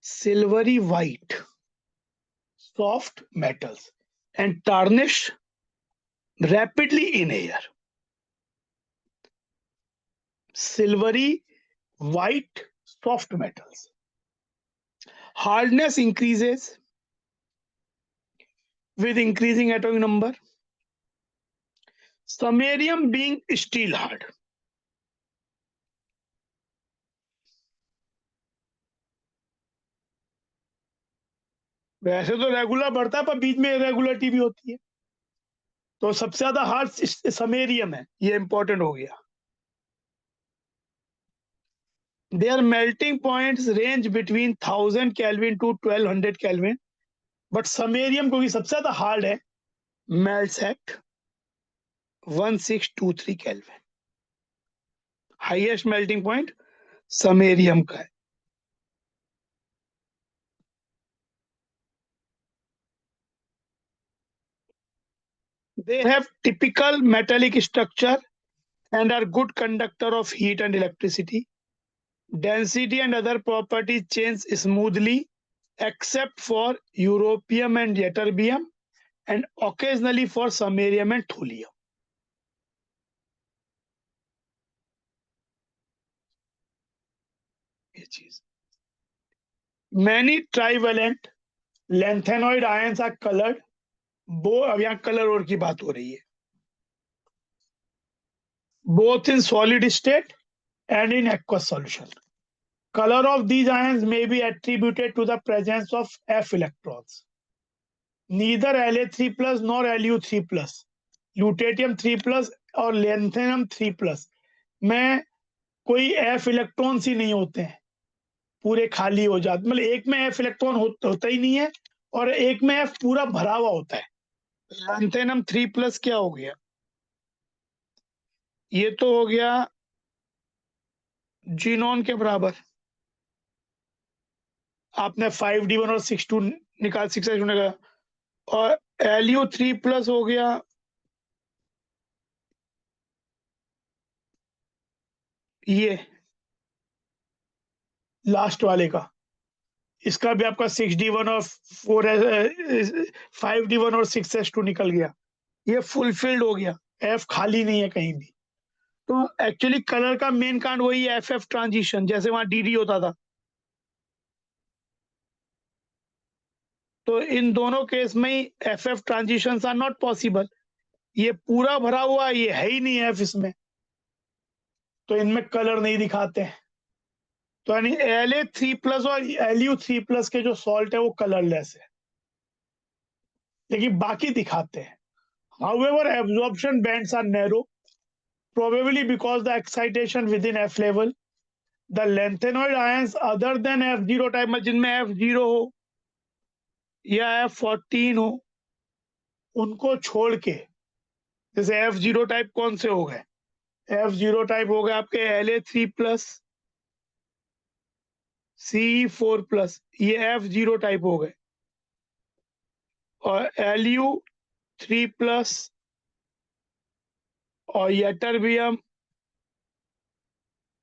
silvery white soft metals and tarnish rapidly in air. Silvery white soft metals. Hardness increases with increasing atomic number. Samarium being steel hard. वैसे तो regular बढ़ता है पर बीच में irregularity भी होती है, तो सबसे ज्यादा हार्ड समेरियम है, ये इंपॉर्टेंट हो गया। Their melting points range between 1000 Kelvin to 1200 Kelvin, but samarium क्योंकि सबसे ज्यादा हार्ड है, melts at 1623 Kelvin। Highest melting point samarium का है। They have typical metallic structure and are good conductor of heat and electricity. Density and other properties change smoothly except for europium and ytterbium and occasionally for samarium and thulium। ये चीज। Many trivalent lanthanoid ions are colored अब यहाँ colour और की बात हो रही है, both in solid state and in aqueous solution. Color of these ions may be attributed to the presence of F electrons. Neither La3 plus nor Lu3 plus, lutetium 3 plus और lanthanum 3 plus में कोई F electrons ही नहीं होते हैं, पूरे खाली हो जाते, मतलब एक में F इलेक्ट्रॉन होता ही नहीं है और एक में F पूरा भरा हुआ होता है। लैंथेनम 3 प्लस क्या हो गया, ये तो हो गया जीनॉन के बराबर। आपने 5d1 और 6s2 निकाल 6s2 निकाला, और Lu3 प्लस हो गया ये लास्ट वाले का, इसका भी आपका 6d1 और 5d1 और 6s2 निकल गया, ये फुलफिल्ड हो गया, F खाली नहीं है कहीं भी। तो एक्चुअली कलर का मेन कांड वही है, FF ट्रांजिशन, जैसे वहां DD होता था। तो इन दोनों केस में ही FF transitions are not possible, ये पूरा भरा हुआ, ये है ही नहीं F इसमें, तो इनमें कलर नहीं दिखाते हैं। तो यानी La3 प्लस और Lu3 प्लस के जो सॉल्ट है वो कलरलेस है, लेकिन बाकी दिखाते हैं। However, absorption bands are narrow, probably because the excitation within F level. The lanthanoid ions other than F0 type में, जिनमें F0 हो या F14 हो, उनको छोड़ के, जैसे F0 टाइप कौन से हो गए, F0 टाइप हो गए आपके La3 प्लस Ce4 प्लस, ये F0 टाइप हो गए, और Lu3 प्लस और यटरबियम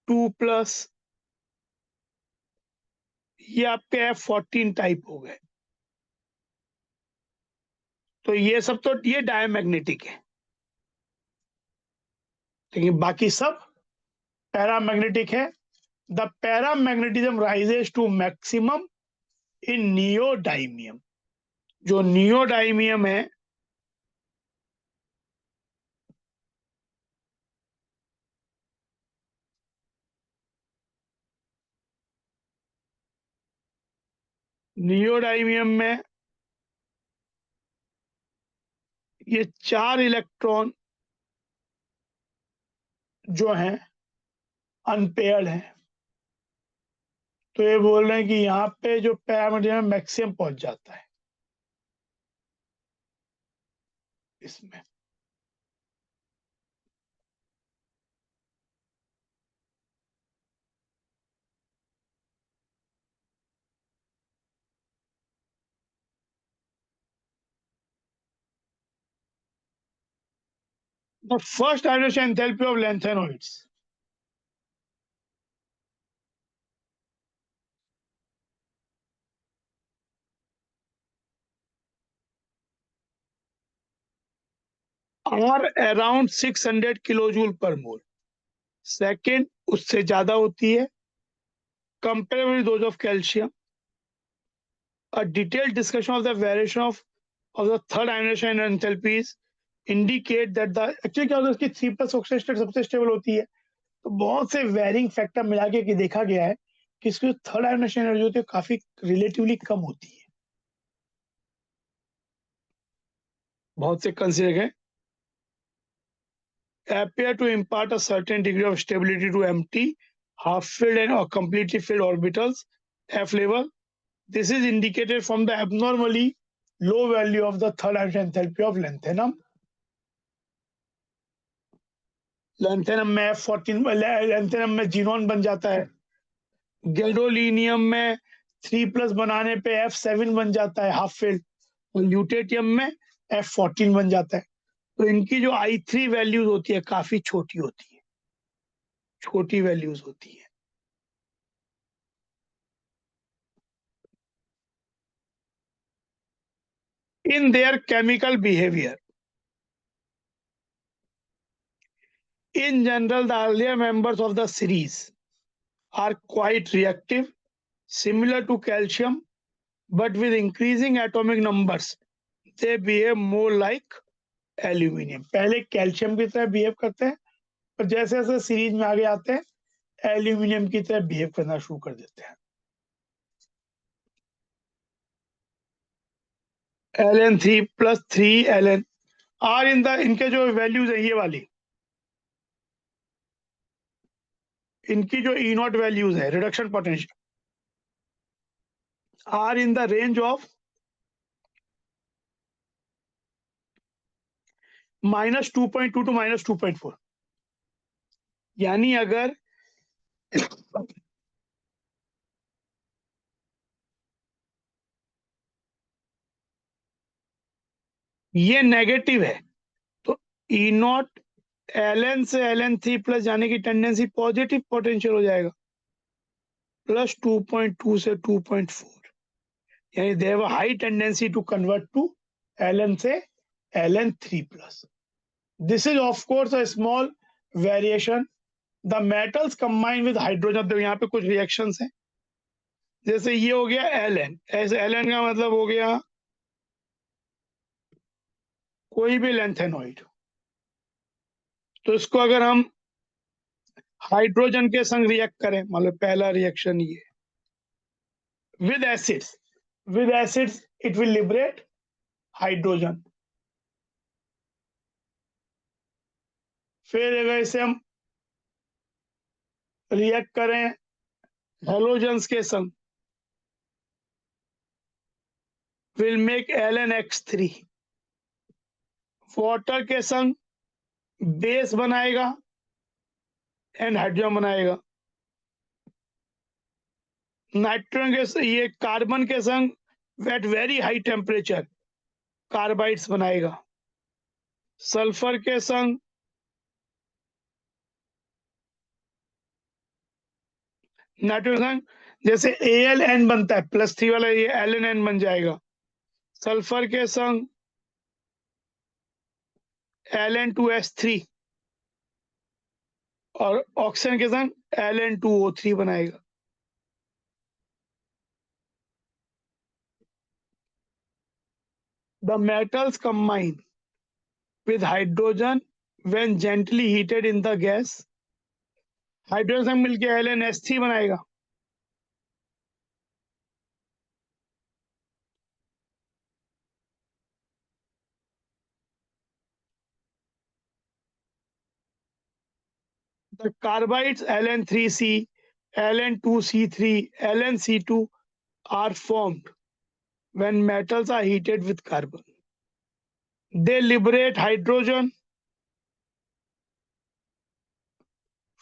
2 प्लस, ये आपके F14 टाइप हो गए। तो ये सब तो ये डायमैग्नेटिक है, लेकिन बाकी सब पैरामैग्नेटिक है। The paramagnetism rises to maximum in neodymium, जो नियोडाइमियम है, नियोडाइमियम में ये 4 इलेक्ट्रॉन जो हैं अनपेयर्ड हैं, तो ये बोल रहे हैं कि यहाँ पे जो पैरामैग्नेटिज्म मैक्सिमम पहुंच जाता है इसमें। The first ionization enthalpy of lanthanoids are around 600 kilojoule पर मोल। सेकेंड उससे ज्यादा होती है, comparable with those of calcium. A detailed discussion of the variation of the third ionization enthalpies indicate that the actually क्या होता है, इसकी 3 प्लस ऑक्सीजन स्टेट सबसे स्टेबल होती है, तो बहुत से वेरिंग फैक्टर मिला के देखा गया है कि इसकी थर्ड आयोनाइजेशन एनर्जी होती है काफी रिलेटिवली कम होती है। बहुत से कंसिडर गए appear to impart a certain degree of stability to empty, half-filled and or completely filled orbitals F level. This is indicated from the abnormally low value of the third ionization enthalpy of lanthanum. Lanthanum में F14, lanthanum में xenon बन जाता है, gadolinium में 3 plus बनाने पे F7 बन जाता है हाफ फिल्ड, और ल्यूटेटियम में F14 बन जाता है। तो इनकी जो I3 वैल्यूज होती है काफी छोटी होती है, छोटी वैल्यूज होती है। In their chemical behavior, in general, the earlier members of the series are quite reactive, similar to calcium, but with increasing atomic numbers, they behave more like aluminium. पहले कैल्शियम की तरह बिहेव करते हैं, पर जैसे जैसे सीरीज में आगे आते हैं एल्यूमिनियम की तरह बिहेव करना शुरू कर देते हैं। Ln3 plus 3 Ln are in the, इनके जो वैल्यूज है ये वाली, इनकी जो ई नॉट वैल्यूज है reduction potential are in the range of -2.2 to -2.4। यानी अगर ये नेगेटिव है तो ई नॉट Ln से Ln3 प्लस जाने की टेंडेंसी पॉजिटिव पोटेंशियल हो जाएगा, प्लस 2.2 से 2.4, यानी they have a high tendency to convert to Ln से Ln3 प्लस। This is of course a small variation. The metals combine with hydrogen, तो यहाँ पे कुछ रिएक्शंस हैं, जैसे ये हो गया Ln, ऐसे Ln का मतलब हो गया कोई भी लेंथेनॉइड, तो इसको अगर हम हाइड्रोजन के संग रिएक्ट करें, मतलब पहला रिएक्शन ये with acids it will liberate hydrogen. फिर अगर इसे हम रिएक्ट करें हेलोजन्स के संग, विल मेक LnX3। वाटर के संग बेस बनाएगा एंड हाइड्रोजन बनाएगा। नाइट्रोजन के, ये कार्बन के संग at very high temperature carbides बनाएगा। सल्फर के संग नाइट्रोजन जैसे AlN बनता है +3 वाला, ये LnN बन जाएगा। सल्फर के संग Ln2S3 और ऑक्सीजन के संग Ln2O3 बनाएगा। The metals combine with hydrogen when gently heated in the gas। Hydrogen संग मिलके LnS3 बनाएगा। The carbides Ln3C, Ln2C3, LnC2 are formed when metals are heated with carbon. They liberate hydrogen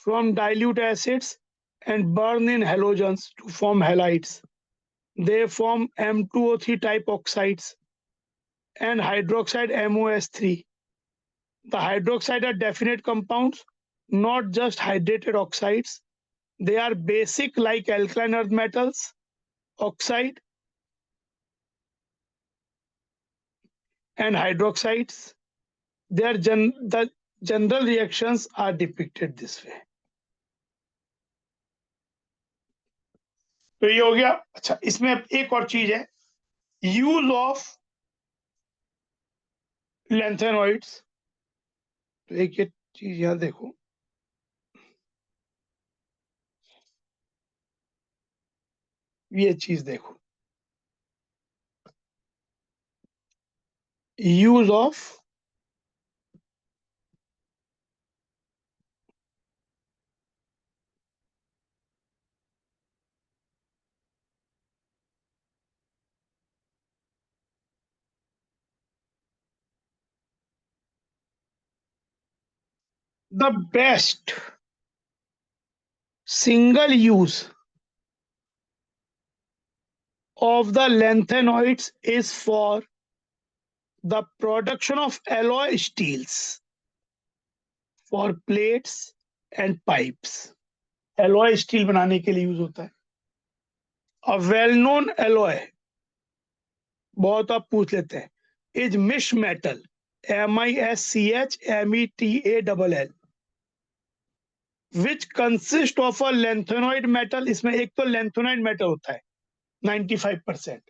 from dilute acids and burn in halogens to form halides. They form M2O3 type oxides and hydroxide MOS3. The hydroxide are definite compounds, not just hydrated oxides. They are basic like alkaline earth metals, oxide and hydroxides. The general reactions are depicted this way. तो ये हो गया। अच्छा, इसमें एक और चीज है, यूज ऑफ लेंथेनॉइड्स। तो एक ये चीज यहां देखो, ये चीज देखो, use of the best single use of the lanthanoids is for the production of alloy steels for plates and pipes। alloy steel बनाने के लिए यूज होता है। A well known alloy, बहुत आप पूछ लेते हैं, is mish metal, MISCHMETALL, which consist of a lanthanoid metal। इसमें एक तो lanthanoid metal होता है 95%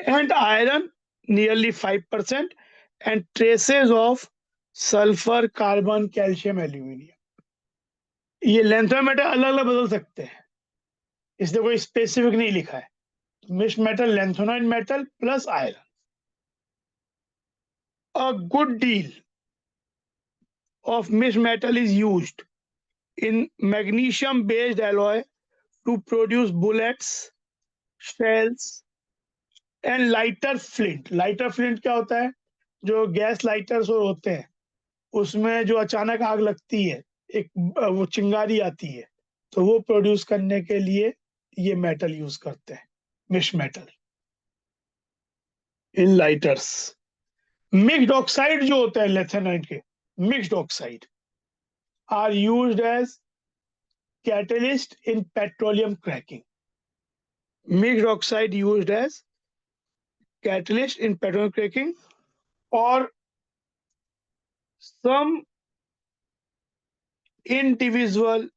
and iron nearly 5%, and traces of sulfur, carbon, calcium, aluminium. ये लेंथोमीटर अलग अलग बदल सकते हैं, इसलिए कोई स्पेसिफिक नहीं लिखा है. Mixed metal, lanthanide metal plus iron. A good deal of mixed metal is used in magnesium based alloy to produce bullets, shells and lighter flint. Lighter flint क्या होता है? जो गैस लाइटर्स होते हैं उसमें जो अचानक आग लगती है, एक वो चिंगारी आती है, तो वो प्रोड्यूस करने के लिए ये मेटल यूज करते हैं, mixed metal in lighters. Mixed oxide जो होते हैं लेथेनाइट के, mixed oxide are used as catalyst in petroleum cracking. Mixed oxide used as catalyst in petroleum cracking, or some individual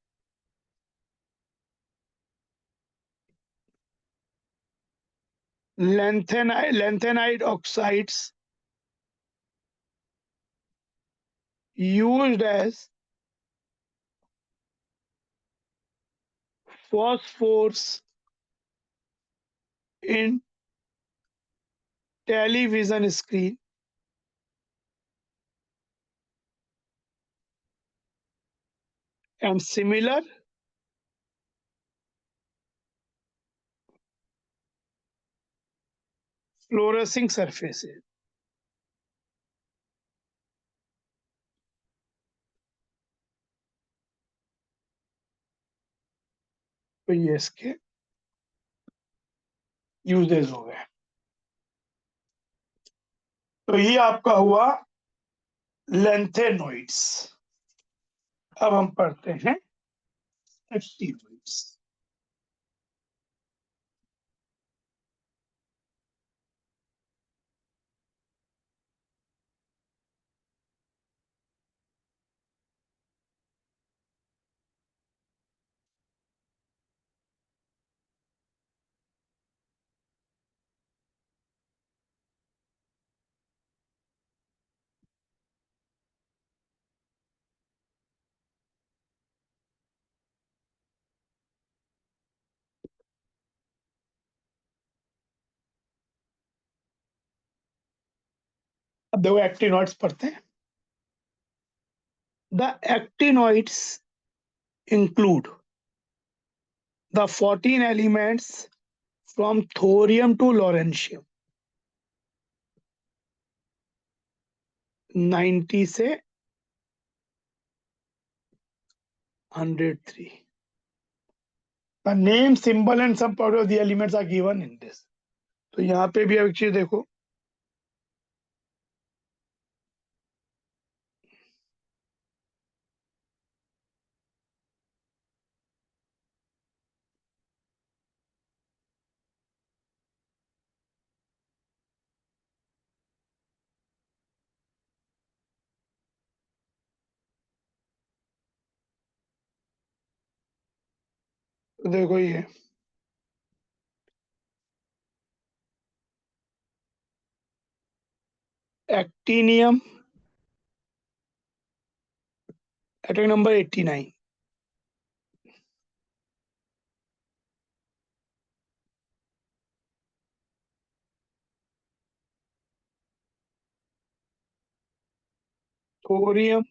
lanthanide oxides used as phosphors in television screen and similar fluorescing surfaces. तो ये इसके uses हो गए. तो ये आपका हुआ लैंथेनोइड्स. अब हम पढ़ते हैं एक्टिनोइड्स. अब देखो एक्टिनोइड्स पढ़ते हैं. The actinoids include the 14 elements from thorium to lawrencium. 90 से 103. The name, symbol and some part of the elements are given in this. तो यहाँ पे भी एक चीज देखो, देखो ये actinium atomic number 89, thorium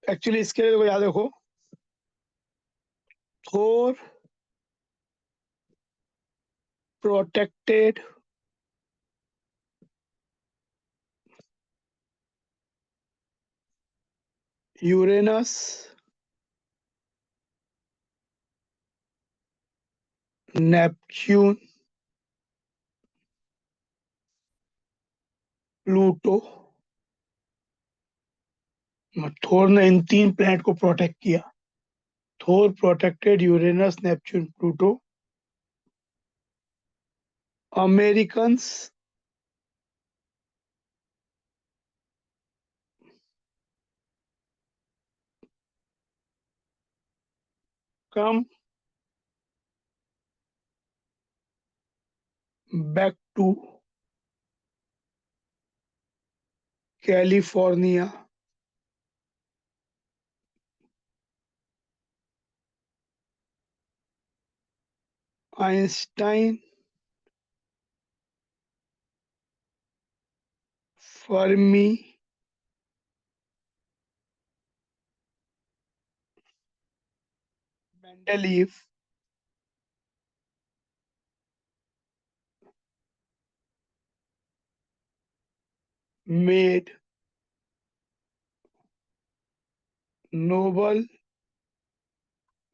actually इसके लिए देखो, याद रखो Thor protected Uranus Neptune Pluto. Thor ने इन 3 प्लैनेट को प्रोटेक्ट किया. Thor protected Uranus Neptune Pluto. Americans come back to California Einstein Fermi Mendeleev made noble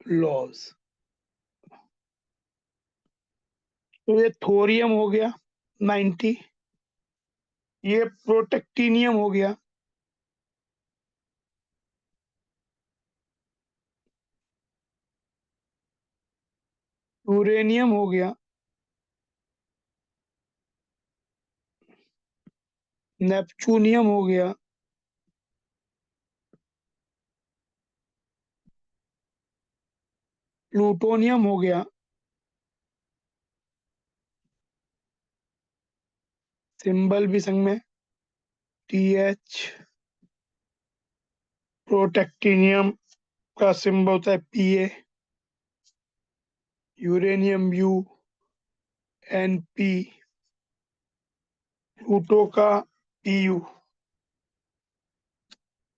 laws। तो ये थोरियम हो गया 90, ये प्रोटेक्टिनियम हो गया, यूरेनियम हो गया, नेपचूनियम हो गया, प्लूटोनियम हो गया, सिंबल भी संग में TH। प्रोटेक्टिनियम का सिंबल होता है Pa, यूरेनियम UNP, प्लूटो का Pu,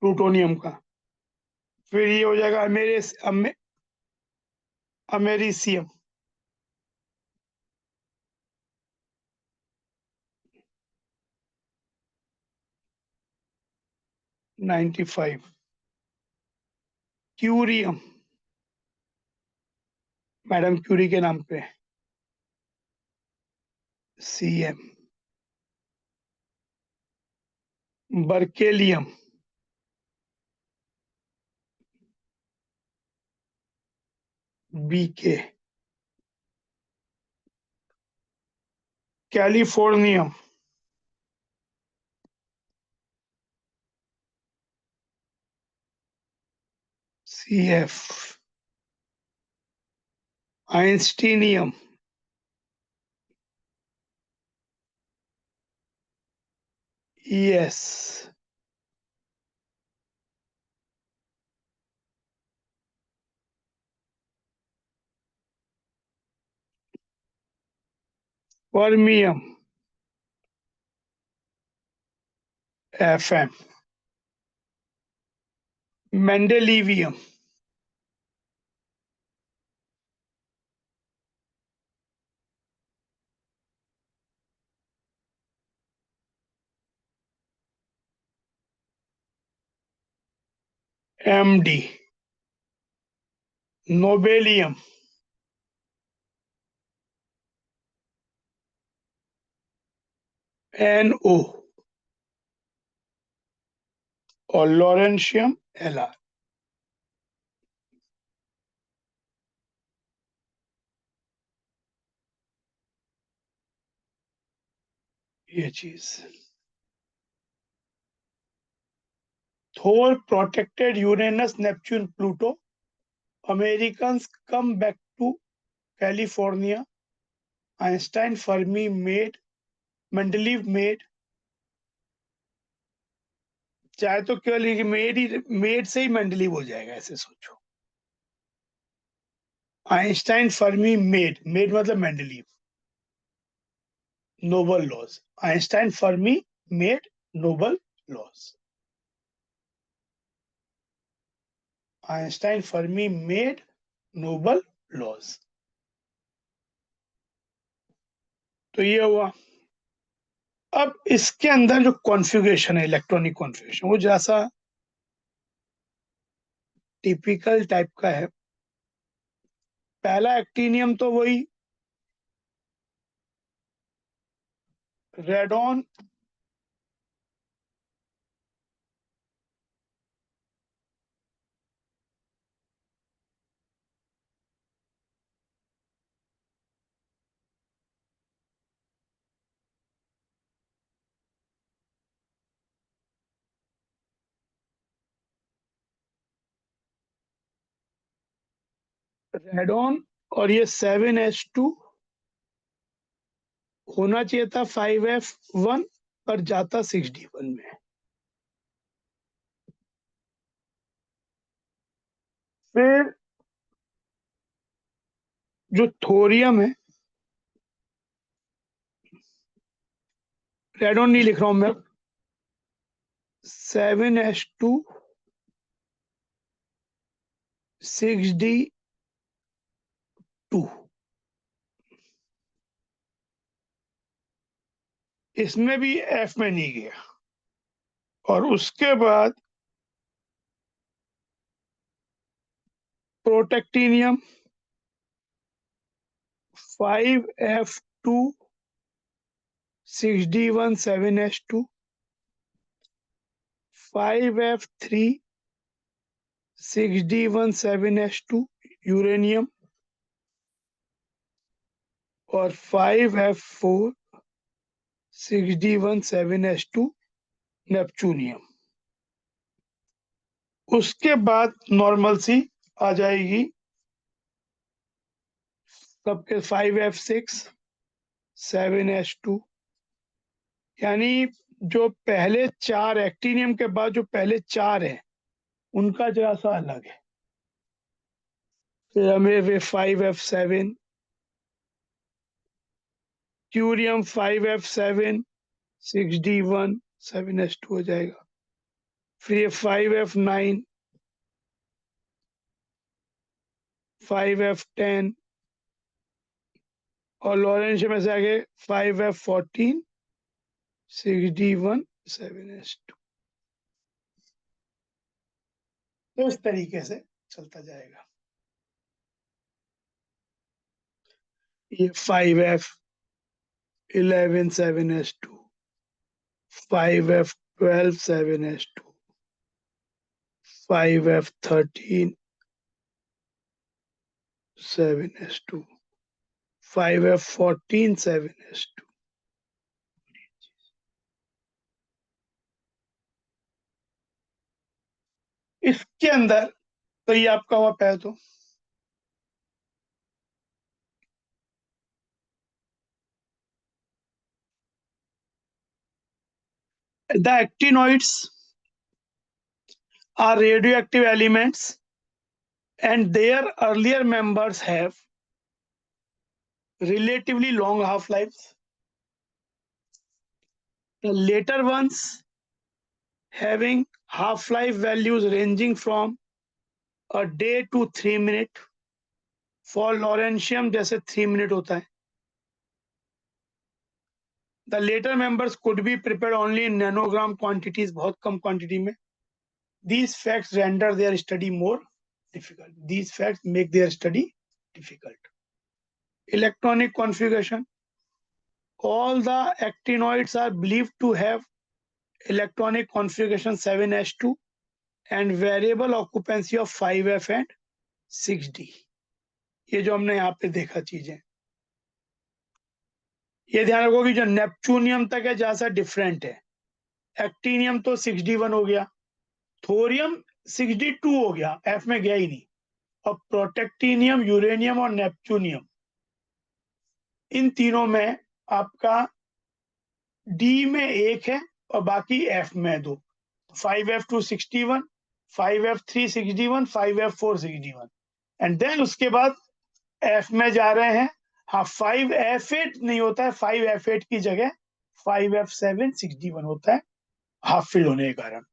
प्लूटोनियम का। फिर ये हो जाएगा अमेरिसियम 95, क्यूरियम मैडम क्यूरी के नाम पे CM, berkelium BK, californium CF, einsteinium ES, fermium FM, mendelevium MD, nobelium NO और लॉरेंशियम LR। ये चीज Thor protected Uranus Neptune Pluto, Americans come back to California, Einstein Fermi made, Mendeleev made. चाहे तो केवल ये मेड से ही Mendeleev हो जाएगा, ऐसे सोचो। आइंस्टाइन फर्मी मेड, मेड मतलब Mendeleev, Nobel laws. Einstein Fermi med Nobel laws, Einstein Fermi med Nobel laws. तो ये हुआ। अब इसके अंदर जो कॉन्फ़िगरेशन है, इलेक्ट्रॉनिक कॉन्फ़िगरेशन, वो जैसा टिपिकल टाइप का है। पहला एक्टिनियम तो वही रेडॉन रेडॉन और ये 7s2 होना चाहिए था 5f1 पर जाता 6d1 में। फिर जो थोरियम है, रेडॉन नहीं लिख रहा हूं मैं, 7s2 6d2 इसमें भी एफ में नहीं गया। और उसके बाद protactinium 5f2 6d1 7s2 5f3 6d1 7s2 uranium और 5f4 6d1 7s2 नेपच्यूनियम। उसके बाद नॉर्मल सी आ जाएगी सबके 5f6 7s2, यानी जो पहले 4 एक्टिनियम के बाद जो पहले 4 है उनका जरा सा अलग है। फिर हमें वे 5f7 curium 5f7 6d1 7s2 हो जाएगा। फिर ये 5f9 5f10 और लॉरेंस में से आगे 5f14 6d1 7s2। तो इस तरीके से चलता जाएगा। ये 5f11 7s2 5f12 7s2 5f13 7s2 5f14 7s2। इसके अंदर तो ये आपका हुआ पहले तो the actinoids are radioactive elements and their earlier members have relatively long half-lives. The later ones having half-life values ranging from a day to 3 minutes. For lawrencium जैसे 3 minute होता है। The later members could be prepared only in nanogram quantities, बहुत कम quantity में। These facts render their study more difficult. These facts make their study difficult. Electronic configuration. All the actinoids are believed to have electronic configuration 7s2 and variable occupancy of 5f and 6d। ये जो हमने यहाँ पे देखा चीजें, ये ध्यान रखो कि जो नेपच्यूनियम तक है जैसा डिफरेंट है। एक्टिनियम तो 6d1 हो गया, थोरियम 6d2 हो गया, एफ में गया ही नहीं। और प्रोटेक्टिनियम यूरेनियम और नेपच्यूनियम इन तीनों में आपका डी में 1 है और बाकी एफ में 2। 5f2 61 5f3 61 5f4 61 and then उसके बाद एफ में जा रहे हैं। हाँ 5f8 नहीं होता है, 5f8 की जगह 5f7 61 होता है हाफ फिल होने के कारण।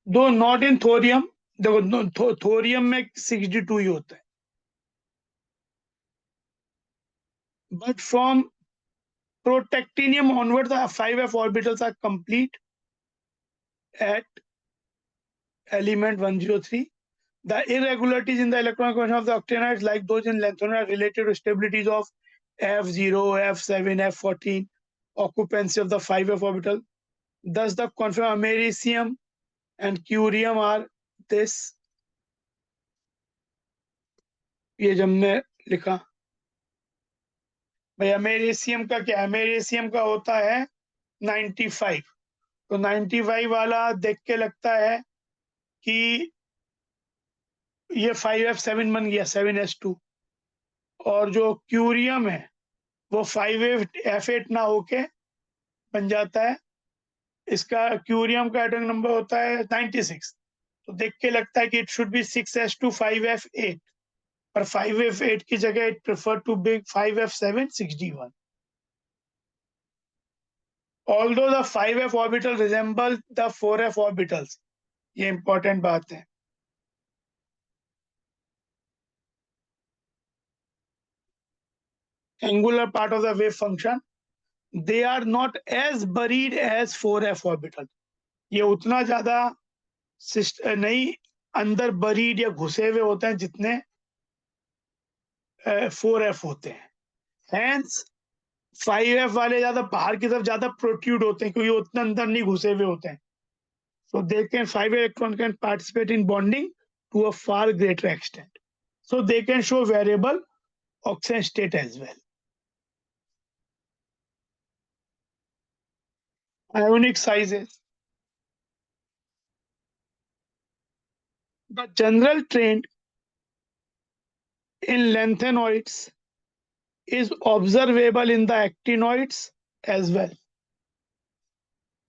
दो नॉट इन थोरियम, देखो थोरियम में 62 ही होता है, but from protactinium onward the 5f orbitals are complete at element 103. The irregularities in the electron configuration of the octanoids, like those in lanthanum, are related to stabilities of f0 f7 f14 occupancy of the 5f orbital. Thus the configuration americium and curium are this। ये जब हमने लिखा भाई अमेरिसियम का क्या, अमेरिसियम का होता है 95। तो 95 वाला देख के लगता है कि ये 5f7 बन गया, 7s2। और जो क्यूरियम है वो 5f8 ना होके बन जाता है। इसका क्यूरियम का एटॉमिक नंबर होता है 96। तो देख के लगता है कि it should be 6s2 5f8, पर 5f8 की जगह it prefer to be 5f7 6d1। Although the 5f orbital resemble the 4f orbitals, ये इंपॉर्टेंट बात है। Angular part of the wave function, they are not as buried as 4f orbital। ये उतना ज्यादा नहीं अंदर बरीड या घुसे हुए होते हैं जितने 4f होते हैं। Hence 5f वाले ज्यादा बाहर की तरफ ज्यादा प्रोट्रूड होते हैं क्योंकि उतना अंदर नहीं घुसे हुए होते हैं। So they can 5 electron can participate in bonding to a far greater extent. So they can show variable oxidation state as well. Ionic sizes. The general trend in lanthanoids is observable in the actinoids as well.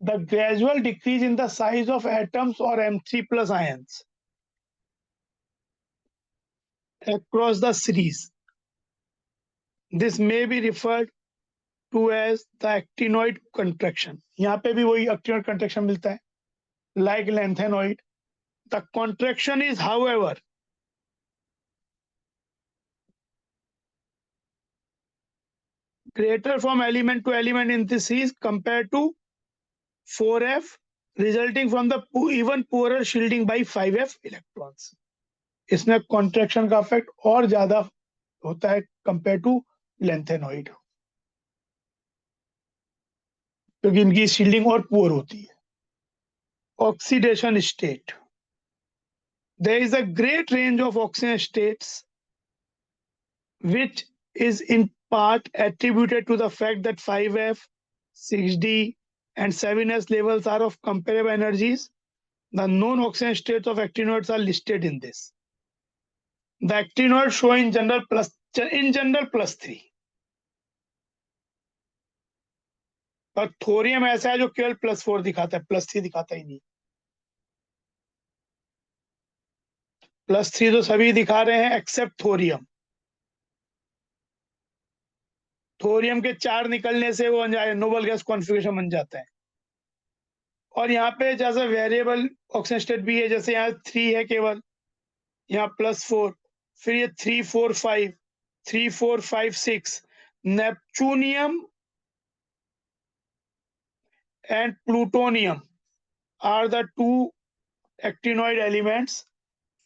The gradual decrease in the size of atoms or M3 plus ions across the series. This may be referred to as the actinoid contraction. यहाँ पे भी वही actinoid contraction मिलता है, like lanthanoid. The contraction is, however, greater from element to element in this series compared to 4f, resulting from the even poorer shielding by 5f electrons. इसमें contraction का effect और ज्यादा होता है कंपेयर टू लेंथेनॉइड, क्योंकि इनकी shielding और poor होती है। Oxidation state, there is a great range of oxidation states which is in part attributed to the fact that 5f, 6d and 7s levels are of comparable energies. The known oxidation states of actinoids are listed in this. The actinoids show in general +3, और thorium ऐसा है जो केवल +4 दिखाता है, +3 दिखाता ही नहीं। +3 तो सभी दिखा रहे हैं एक्सेप्ट थोरियम। थोरियम के 4 निकलने से वो नोबल गैस कॉन्फ़िगरेशन बन जाता है। और यहाँ पे जैसा वेरिएबल ऑक्सीजन स्टेट भी है, जैसे यहाँ 3 है केवल, यहाँ +4, फिर ये 3 4 5, 3 4 5 6। Neptunium and plutonium are the two actinoid elements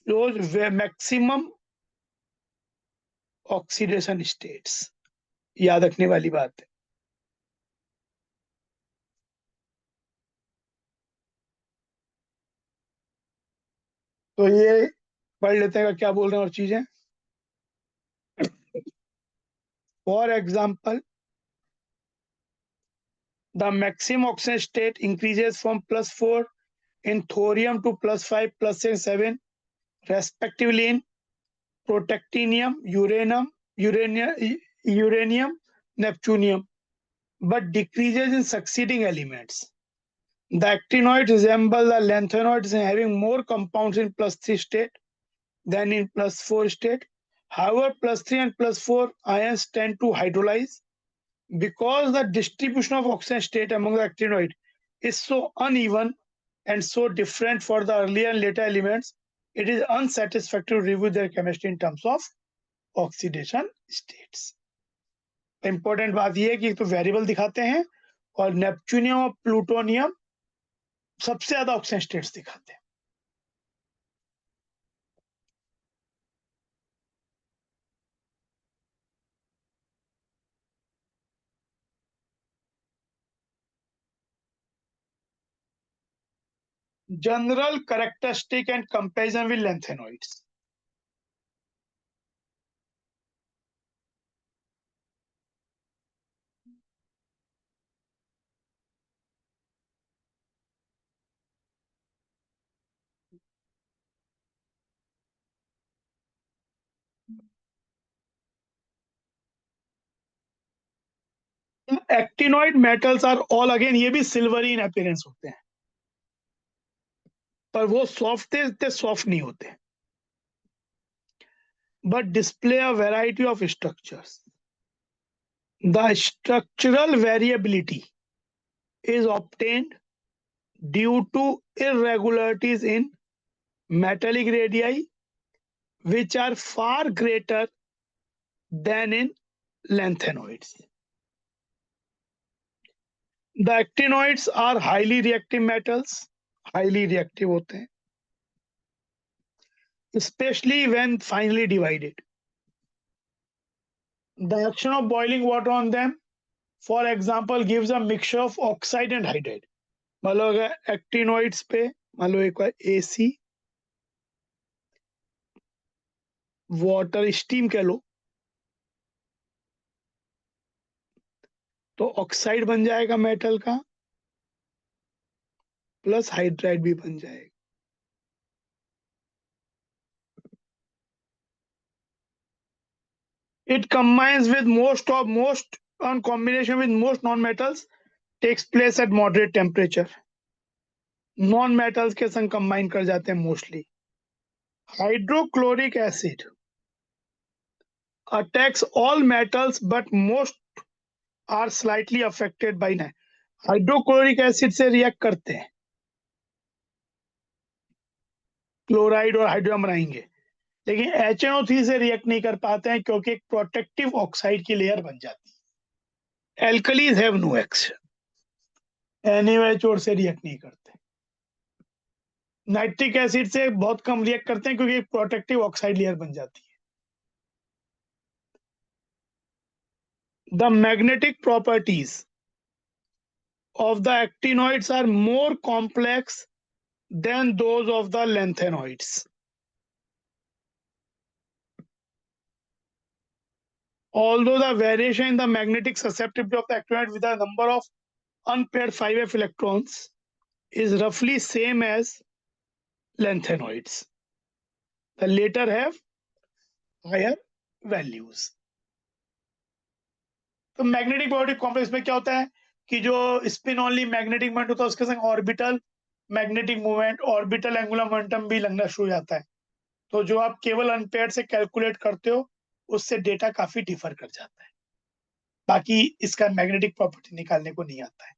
those maximum oxidation states। याद रखने वाली बात है। तो ये पढ़ लेते हैं क्या बोल रहे हैं और चीजें। For example, the maximum oxidation state increases from +4 in thorium to +5, +6, 7 respectively in protactinium, uranium, neptunium, but decreases in succeeding elements. The actinoids resemble the lanthanoids in having more compounds in +3 state than in +4 state. However, +3 and +4 ions tend to hydrolyze. Because the distribution of oxidation state among the actinoid is so uneven and so different for the earlier and later elements, it is unsatisfactory to review their chemistry in terms of oxidation states. Important बात यह है कि तो variable दिखाते हैं और neptunium और plutonium सबसे ज्यादा ऑक्सीजन स्टेट्स दिखाते हैं। General characteristic and comparison with lanthanoids. Actinoid metals are all, again ये भी सिल्वरी इन अपीयरेंस होते हैं, पर वो सॉफ्ट थे, सॉफ्ट नहीं होते, but display a variety of structures. The structural variability is obtained due to irregularities in metallic radii, which are far greater than in lanthanoids. The actinoids are highly reactive metals, highly reactive होते हैं, especially when finely divided. The action of boiling water on them, for example, gives a mixture of oxide and hydride. मान लो अगर actinoids पे मान लो एक बार AC water steam कह लो, तो oxide बन जाएगा मेटल का, प्लस हाइड्राइड भी बन जाएगा. It combines with most on combination with most non-metals takes place at moderate temperature. Non-metals के संग combine कर जाते हैं mostly. Hydrochloric acid attacks all metals but most are slightly affected by नहीं. हाइड्रोक्लोरिक एसिड से रिएक्ट करते हैं, chloride और हाइड्रोजन बनाएंगे, लेकिन HNO3 से रिएक्ट नहीं कर पाते हैं क्योंकि एक प्रोटेक्टिव ऑक्साइड की लेयर बन जाती है. Alkalis have no action, NaOH से रिएक्ट नहीं करते. नाइट्रिक एसिड से बहुत कम रिएक्ट करते हैं क्योंकि एक प्रोटेक्टिव ऑक्साइड लेयर बन जाती है. The magnetic properties of the actinoids are more complex than those of the lanthanoids. Although the variation in the magnetic susceptibility of the actinoid with a number of unpaired 5f electrons is roughly same as lanthanoids, the latter have higher values. तो magnetic property complex में क्या होता है कि जो spin only magnetic moment होता है उसके संग orbital magnetic moment, orbital angular momentum भी लगना शुरू हो जाता है. तो जो आप केवल अनपेयर्ड से कैलकुलेट करते हो उससे डेटा काफी डिफर कर जाता है, बाकी इसका मैग्नेटिक प्रॉपर्टी निकालने को नहीं आता है.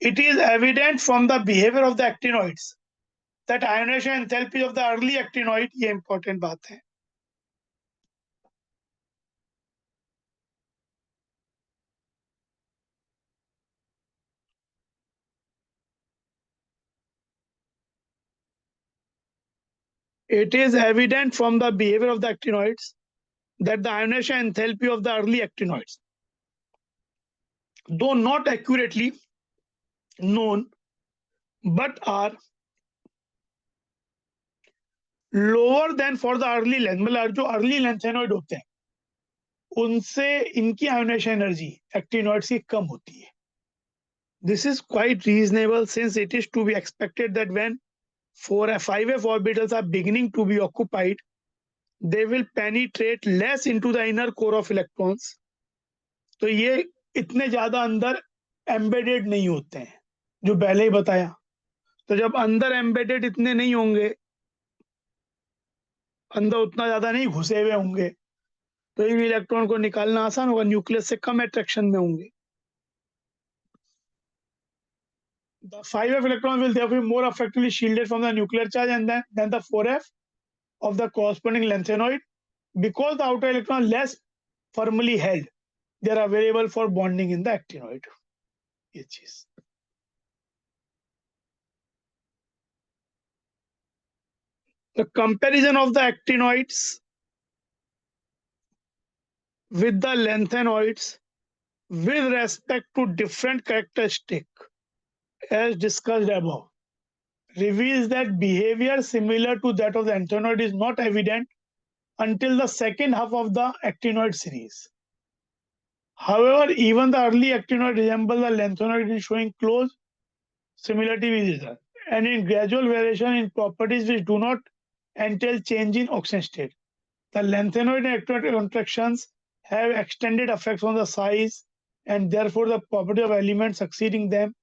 It is evident from the behavior of the actinoids that ionization enthalpy of the early actinoid, ये important बात है. It is evident from the behavior of the actinoids that the ionization enthalpy of the early actinoids, though not accurately known, but are lower than for the early length. मतलब जो early lanthanoid होते हैं उनसे इनकी ionization energy actinoids की कम होती है. This is quite reasonable since it is to be expected that when 5f orbitals are beginning to be occupied, they will penetrate less into the inner core of electrons. तो ये इतने ज्यादा अंदर embedded नहीं होते हैं, जो पहले ही बताया. तो जब अंदर एम्बेडेड इतने नहीं होंगे, अंदर उतना ज्यादा नहीं घुसे हुए होंगे, तो इन इलेक्ट्रॉन को निकालना आसान होगा, न्यूक्लियस से कम अट्रैक्शन में होंगे. The 5f electron will therefore be more effectively shielded from the nuclear charge and than the 4f of the corresponding lanthanoid, because the outer electron less firmly held, they are available for bonding in the actinoid. ये चीज. The comparison of the actinoids with the lanthanoids with respect to different characteristic as discussed above reveals that behavior similar to that of the lanthanoid is not evident until the second half of the actinoid series. However, even the early actinoid resemble the lanthanoid in showing close similarity with each other and in gradual variation in properties which do not entail change in oxidation state. The lanthanoid and actinoid contractions have extended effects on the size and therefore the property of elements succeeding them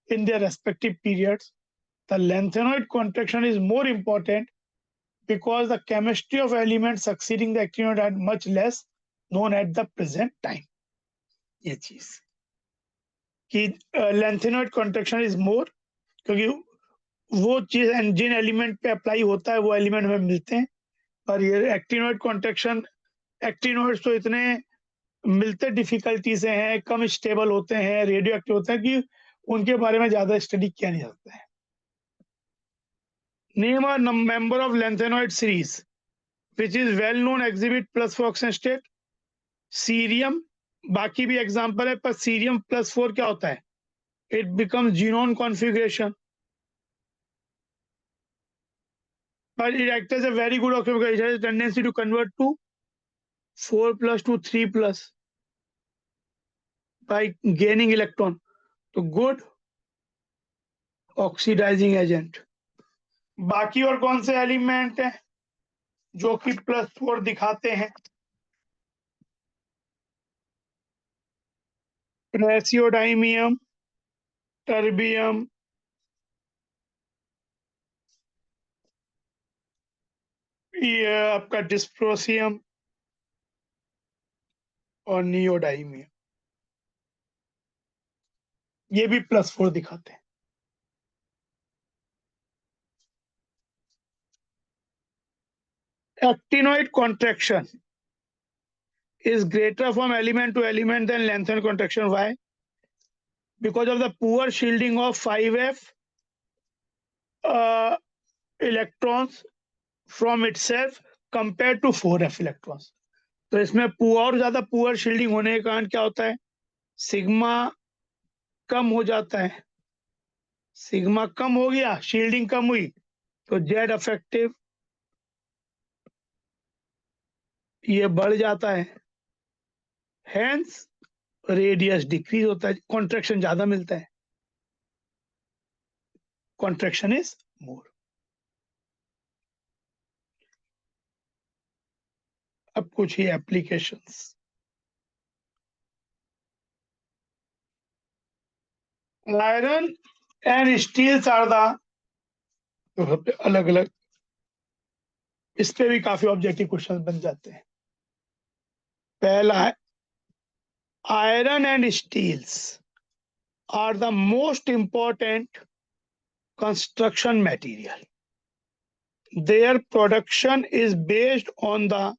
in their respective periods. The lanthanoid contraction is more important because the chemistry of elements succeeding the actinoid are much less known at the present time. ये चीज कि lengthenoid contraction is more, क्योंकि वो चीज जिन element पे apply होता है वो एलिमेंट हमें मिलते हैं, और ये एक्टिनोइड कॉन्ट्रेक्शन, एक्टिनोइड्स तो इतने मिलते डिफिकल्टी से हैं, कम स्टेबल होते हैं, रेडियो एक्टिव होते हैं कि उनके बारे में ज्यादा स्टडी किया नहीं जाता है. Name a member of lengthenoid series which is well known exhibit plus for oxidation state. सीरियम, बाकी भी एग्जांपल है, पर सीरियम +4 क्या होता है? It becomes genome configuration. But it acts as a very good oxidation. It has a tendency to convert to 4+ to 3+ by gaining electron. तो good oxidizing agent. बाकी और कौन से एलिमेंट है जो कि +4 दिखाते हैं? प्रेसियोडाइमियम, टर्बियम, ये आपका डिस्प्रोसियम और नियोडाइमियम, ये भी +4 दिखाते हैं. Actinoid contraction is greater from element to element than lengthened contraction. Why? Because of the poor shielding of 5f electrons from itself compared to 4f electrons. तो इसमें और ज्यादा पुअर शील्डिंग होने के कारण क्या होता है? सिग्मा कम हो जाता है. सिग्मा कम हो गया, शील्डिंग कम हुई, तो जेड इफेक्टिव ये बढ़ जाता है. हेंस रेडियस डिक्रीज होता है, कॉन्ट्रैक्शन ज्यादा मिलता है. Contraction is more. अब कुछ ही applications. Iron and steels are the अलग अलग, इस पे भी काफी ऑब्जेक्टिव क्वेश्चन बन जाते हैं. पहला है iron and steels are the most important construction material. Their production is based on the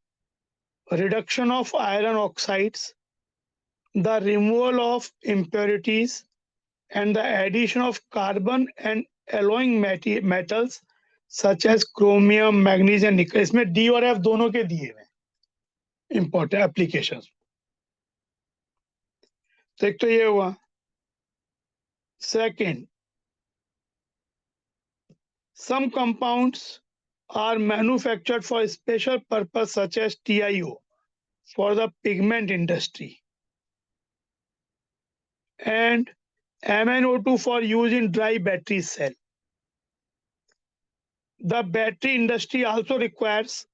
reduction of iron oxides, the removal of impurities, and the addition of carbon and alloying metals such as chromium, magnesium, nickel. इसमें D और F दोनों के दिए हुए important applications. तो एक तो ये हुआ. Second, some compounds are manufactured for special purpose such as TiO for the pigment industry and MnO2 for use in dry battery cell. The battery industry also requires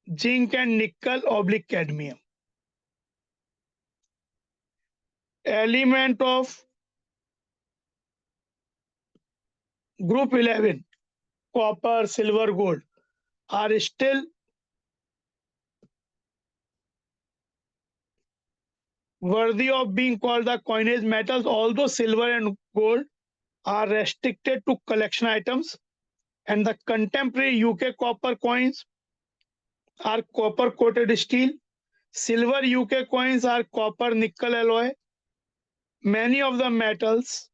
zinc and nickel/cadmium. Element of group 11, copper, silver, gold, are still worthy of being called the coinage metals, although silver and gold are restricted to collection items, and the contemporary UK copper coins are copper coated steel. Silver UK coins are copper nickel alloy. Many of the metals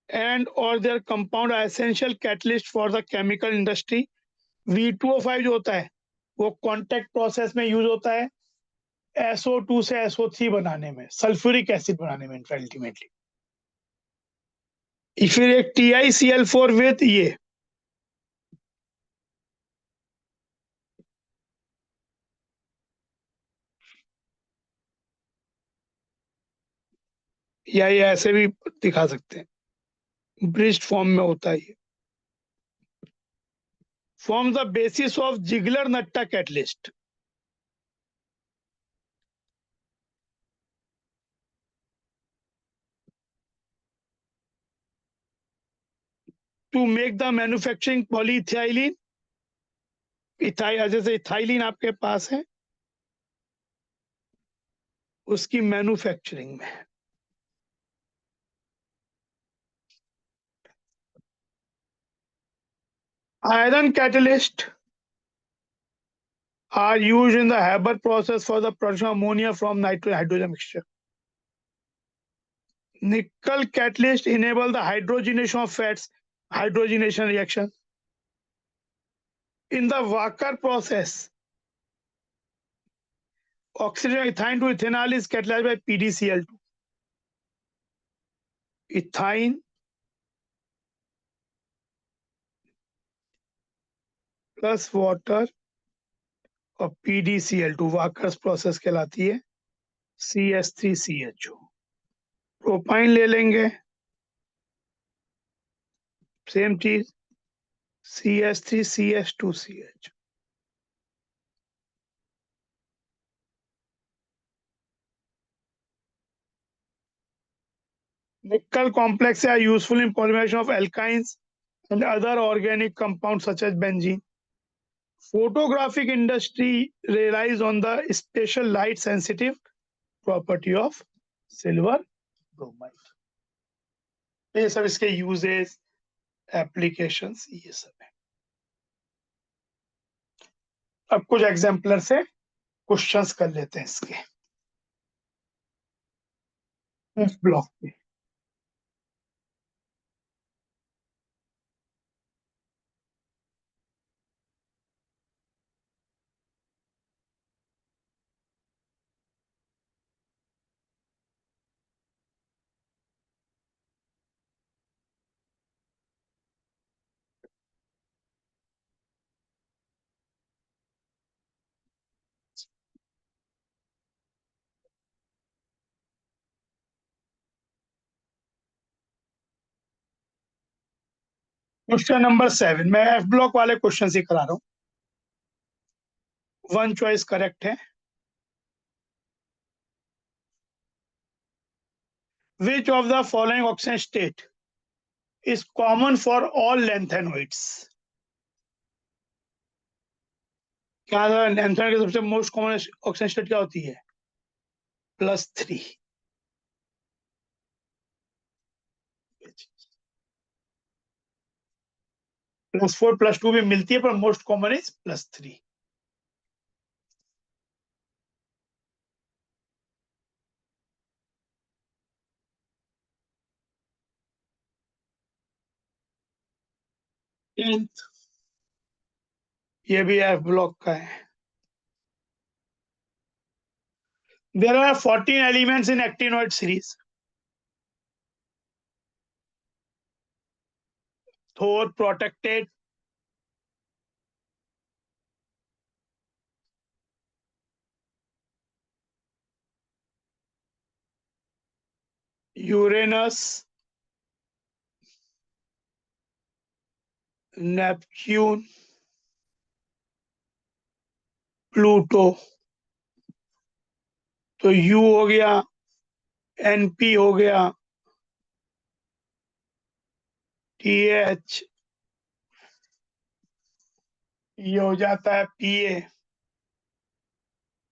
and or their compound are essential catalyst for the chemical industry. V2O5 जो होता है वो contact process में use होता है SO2 से SO3 बनाने में, सल्फ्यूरिक एसिड बनाने में अल्टीमेटली. फिर एक TiCl4 विद ये या ये ऐसे भी दिखा सकते हैं, ब्रिज्ड फॉर्म में होता है ये. forms the basis of Ziegler-Natta catalyst. To make the manufacturing polyethylene, जैसे इथाइलिन आपके पास है, उसकी मैन्युफैक्चरिंग में iron catalyst are used in the Haber process for the production of ammonia from hydrogen mixture. Nickel catalyst enable the hydrogenation of fats, hydrogenation reaction. In the Wacker process, oxidation ethine to ethanol is catalyzed by PDCl2. Ethine plus water और PDCl2 walkers process कहलाती है, CH3CHO. Propyne ले लेंगे, same चीज, CH3CH2CH. Nickel complexes are useful in polymerization of alkynes and other organic compounds such as benzene. Photographic industry relies on the special light sensitive property of silver bromide. ये सब इसके uses, applications, ये सब है. अब कुछ exemplar से questions कर लेते हैं इसके इस ब्लॉक पे. क्वेश्चन नंबर 7, मैं एफ ब्लॉक वाले क्वेश्चन ही करा रहा हूँ. 1 चॉइस करेक्ट है. Which of the following oxidation state is common for all lanthanoids? क्या लैंथेनॉइड की सबसे मोस्ट कॉमन ऑक्सीजन स्टेट क्या होती है? +3. +4 +2 भी मिलती है, पर मोस्ट कॉमन इज +3. ये भी एफ ब्लॉक का है. There are 14 elements in actinoid series. Thor protected, Uranus, Neptune, Pluto. तो यू हो गया, एनपी हो गया, टीएच, ये हो जाता है पीए,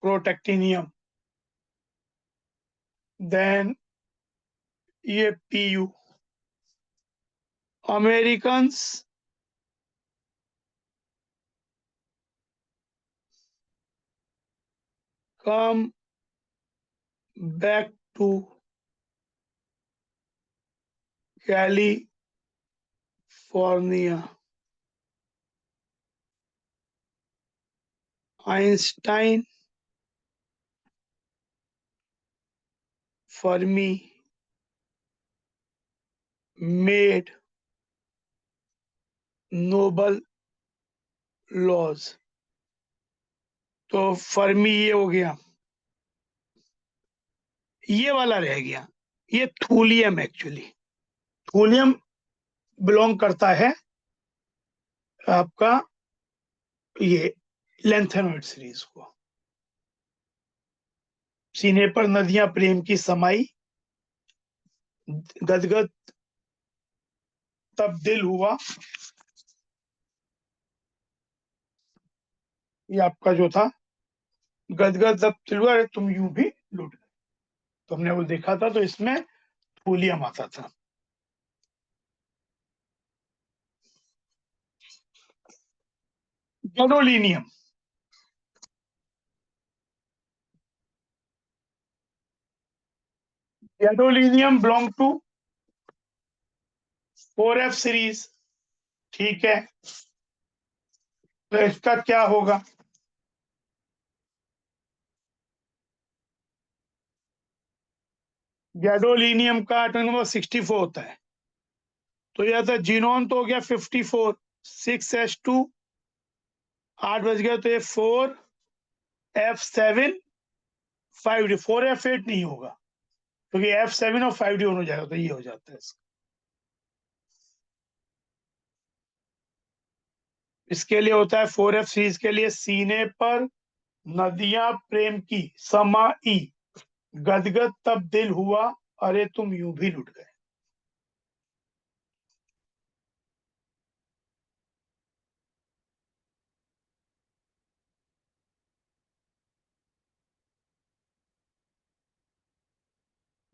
प्रोटेक्टिनियम. देन ये PU. Americans come back to California. Einstein, Fermi made Nobel laws. तो फर्मी ये हो गया, ये वाला रह गया, ये थूलियम. एक्चुअली थूलियम बिलोंग करता है आपका ये लेंथेनॉइड सीरीज को। सीने पर नदियां प्रेम की समाई, गदगद तब दिल हुआ, ये आपका जो था, गदगद तब दिल हुआ, अरे तुम यूं भी लुट गए। तो हमने वो देखा था, तो इसमें थूलियम आता था। Gadolinium, gadolinium belong to 4F series, ठीक है। तो इसका क्या होगा? गैडोलीनियम का एटॉमिक नंबर 64 होता है। तो यह था जीनोन, तो हो गया 54, 6s2, 8 बज गया, तो ये 4f7 5d, 4f8 नहीं होगा, क्योंकि f7 और 5d हो जाएगा, तो ये हो जाता है इसका। इसके लिए होता है 4F सीरीज के लिए, सीने पर नदियां प्रेम की समाई, गदगद तब दिल हुआ, अरे तुम यूं भी लुट गए।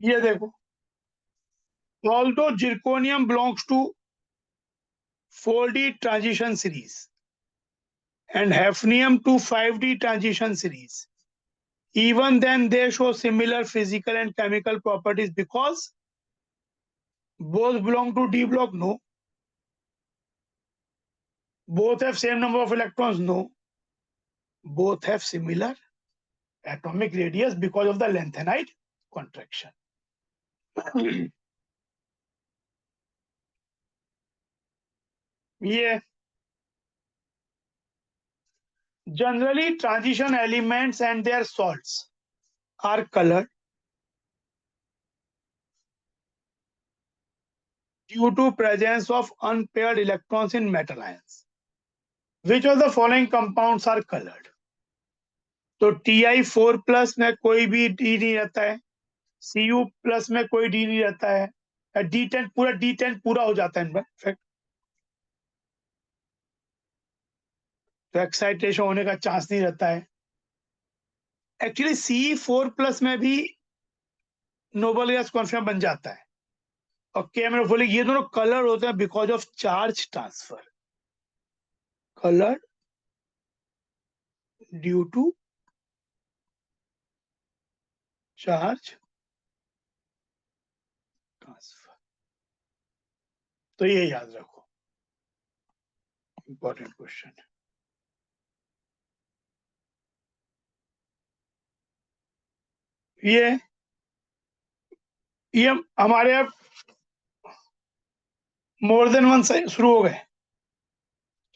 ये देखो, although zirconium belongs to 4D transition series and hafnium to 5D transition series, even then they show similar physical and chemical properties because both belong to D block, no. Both have same number of electrons, no. Both have similar atomic radius because of the lanthanide contraction. ये generally transition elements and their salts are colored due to presence of unpaired electrons in metal ions. Which of the following compounds are colored? तो Ti4+ में कोई भी D नहीं रहता है, Cu+ में कोई डी नहीं रहता है, D10 पूरा हो जाता है इनफैक्ट, तो एक्साइटेशन होने का चांस नहीं रहता है। एक्चुअली C4+ में भी नोबल गैस कॉन्फिगरेशन बन जाता है, और केमिनोफिलिक, ये दोनों कलर होते हैं because of charge transfer, coloured due to charge transfer. तो ये याद रखो, इंपॉर्टेंट क्वेश्चन है ये। ये हमारे अब मोर देन वन शुरू हो गए।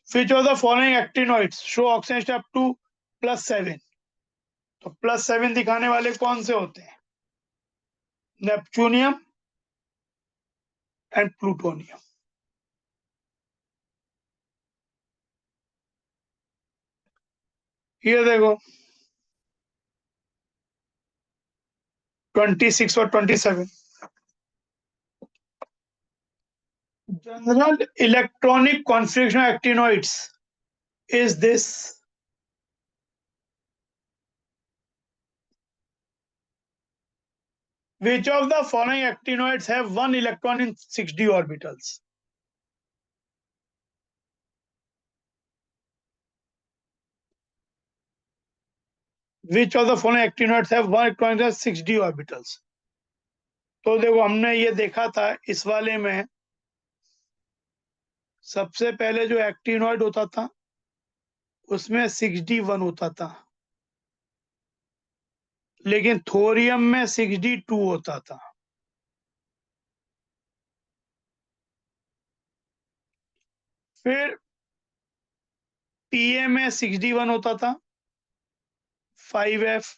Which of the following actinoids show oxidation step up to +7? तो +7 दिखाने वाले कौन से होते हैं? Neptunium and plutonium. ये देखो 26 और 27। General electronic configuration actinoids is this? Which of the following actinoids have one electron in 6d orbitals? Which of the following actinoids have one electron in 6d orbitals? तो देखो, हमने ये देखा था इस वाले में, सबसे पहले जो एक्टिनॉइड होता था उसमें 6d1 होता था, लेकिन थोरियम में 6d2 होता था। फिर Pm में 6d1 होता था, 5f।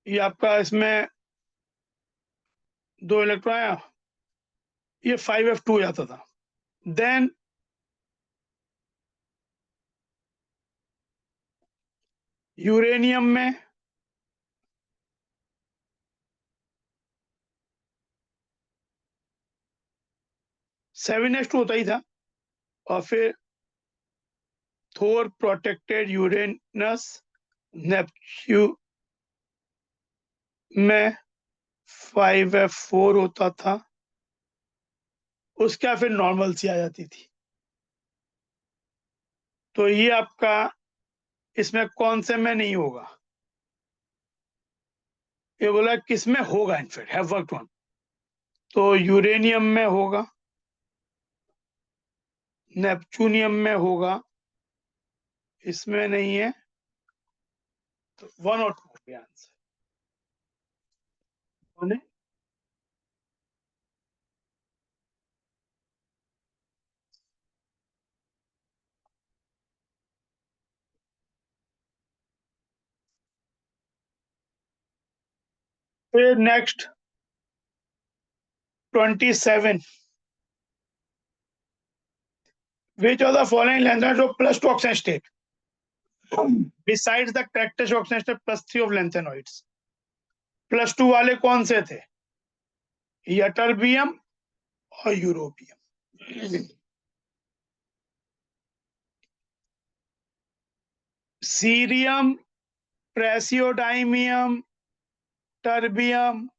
ये आपका इसमें 2 इलेक्ट्रॉन आया, ये 5F2 जाता था। देन यूरेनियम में 7H2 होता ही था, और फिर थोर प्रोटेक्टेड यूरेनस नेपच्यून में 5F4 होता था, उसका फिर नॉर्मल सी आ जाती थी। तो ये आपका इसमें कौन से में नहीं होगा, ये बोला किस में होगा, इनफैक्ट हैव वर्कड ऑन, तो यूरेनियम में होगा, नेपच्यूनियम में होगा, इसमें नहीं है, तो 1 और 2 हो गया आंसर। फिर next 27, which of the following lanthanoids of plus 2 oxidation state besides the characteristic oxidation state +3 of lanthanoids? +2 वाले कौन से थे? यटर्बियम और europium. Cerium, praseodymium, terbium,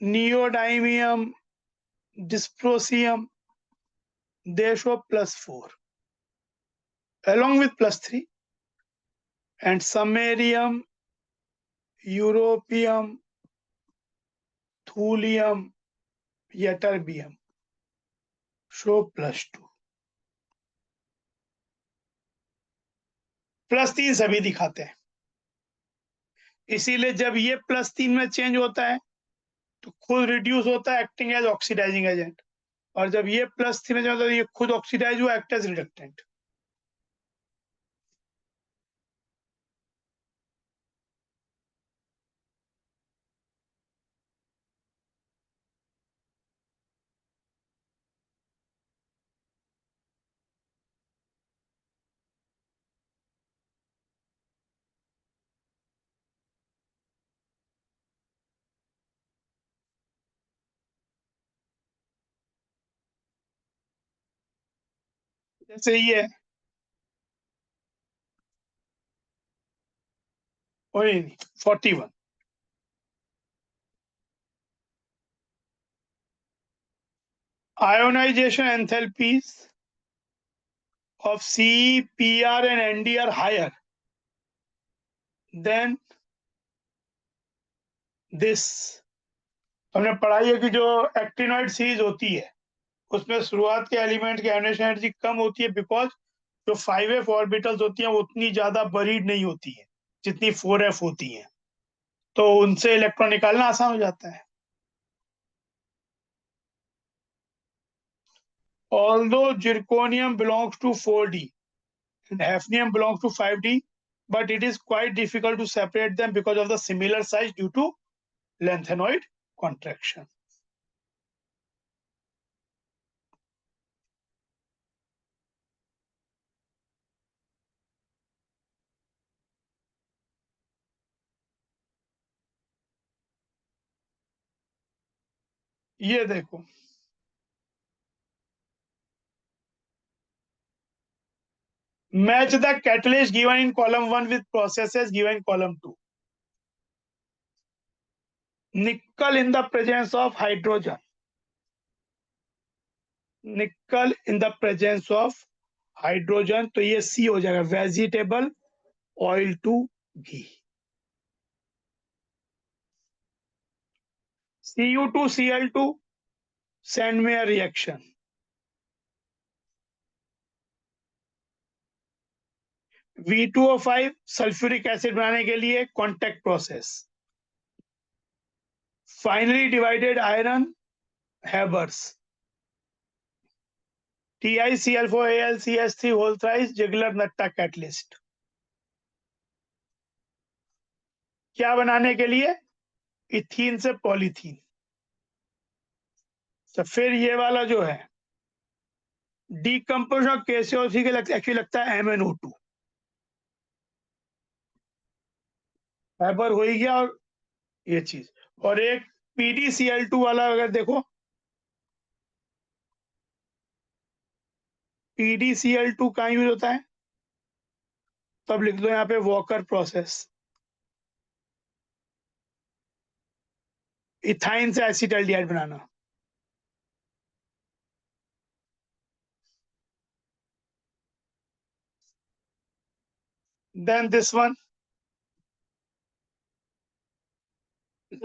neodymium, dysprosium, they show +4 along with +3, and samarium, europium, thulium, ytterbium show +2। +3 सभी दिखाते हैं, इसीलिए जब ये +3 में चेंज होता है तो खुद रिड्यूस होता है एक्टिंग एज ऑक्सीडाइजिंग एजेंट, और जब ये +3 में चेंज होता है ये खुद ऑक्सीडाइज हुआ एक्ट एज रिडक्टेंट। जैसे ये 41, ionization enthalpies of Ce, Pr and Nd are higher than this। हमने पढ़ाई है कि जो एक्टिनॉइड सीरीज होती है उसमें शुरुआत के एलिमेंट की आयोनाइजेशन एनर्जी कम होती है, बिकॉज जो 5F ऑर्बिटल्स होती हैं वो उतनी ज्यादा बरीड नहीं होती है जितनी 4F होती हैं, तो उनसे इलेक्ट्रॉन निकालना आसान हो जाता है। Although zirconium belongs to 4D and hafnium belongs to 5D, but it is quite difficult to separate them because of the similar size due to lanthanoid contraction। ये देखो, match the catalyst given in column 1 with processes given in column 2। Nickel in the presence of hydrogen, nickel in the presence of hydrogen, तो ये C हो जाएगा, vegetable oil to ghee. Cu2Cl2 Sandmeyer reaction, V2O5 sulphuric acid बनाने के लिए contact process, finally divided iron Haber's, TiCl4AlCH3 होल थ्राइस Ziegler Natta catalyst. क्या बनाने के लिए? इथीन से पॉलीथीन। तो फिर ये वाला जो है डीकम्पोजिशन ऑफ KCO3 के एक्चुअली लगता है MnO2, फाइबर हो ही गया। और ये चीज, और एक PdCl2 वाला अगर देखो, PdCl2 कहाँ यूज होता है, तब लिख दो यहाँ पे वॉकर प्रोसेस, इथाइन से एसिटाल्डिहाइड बनाना। Then this one,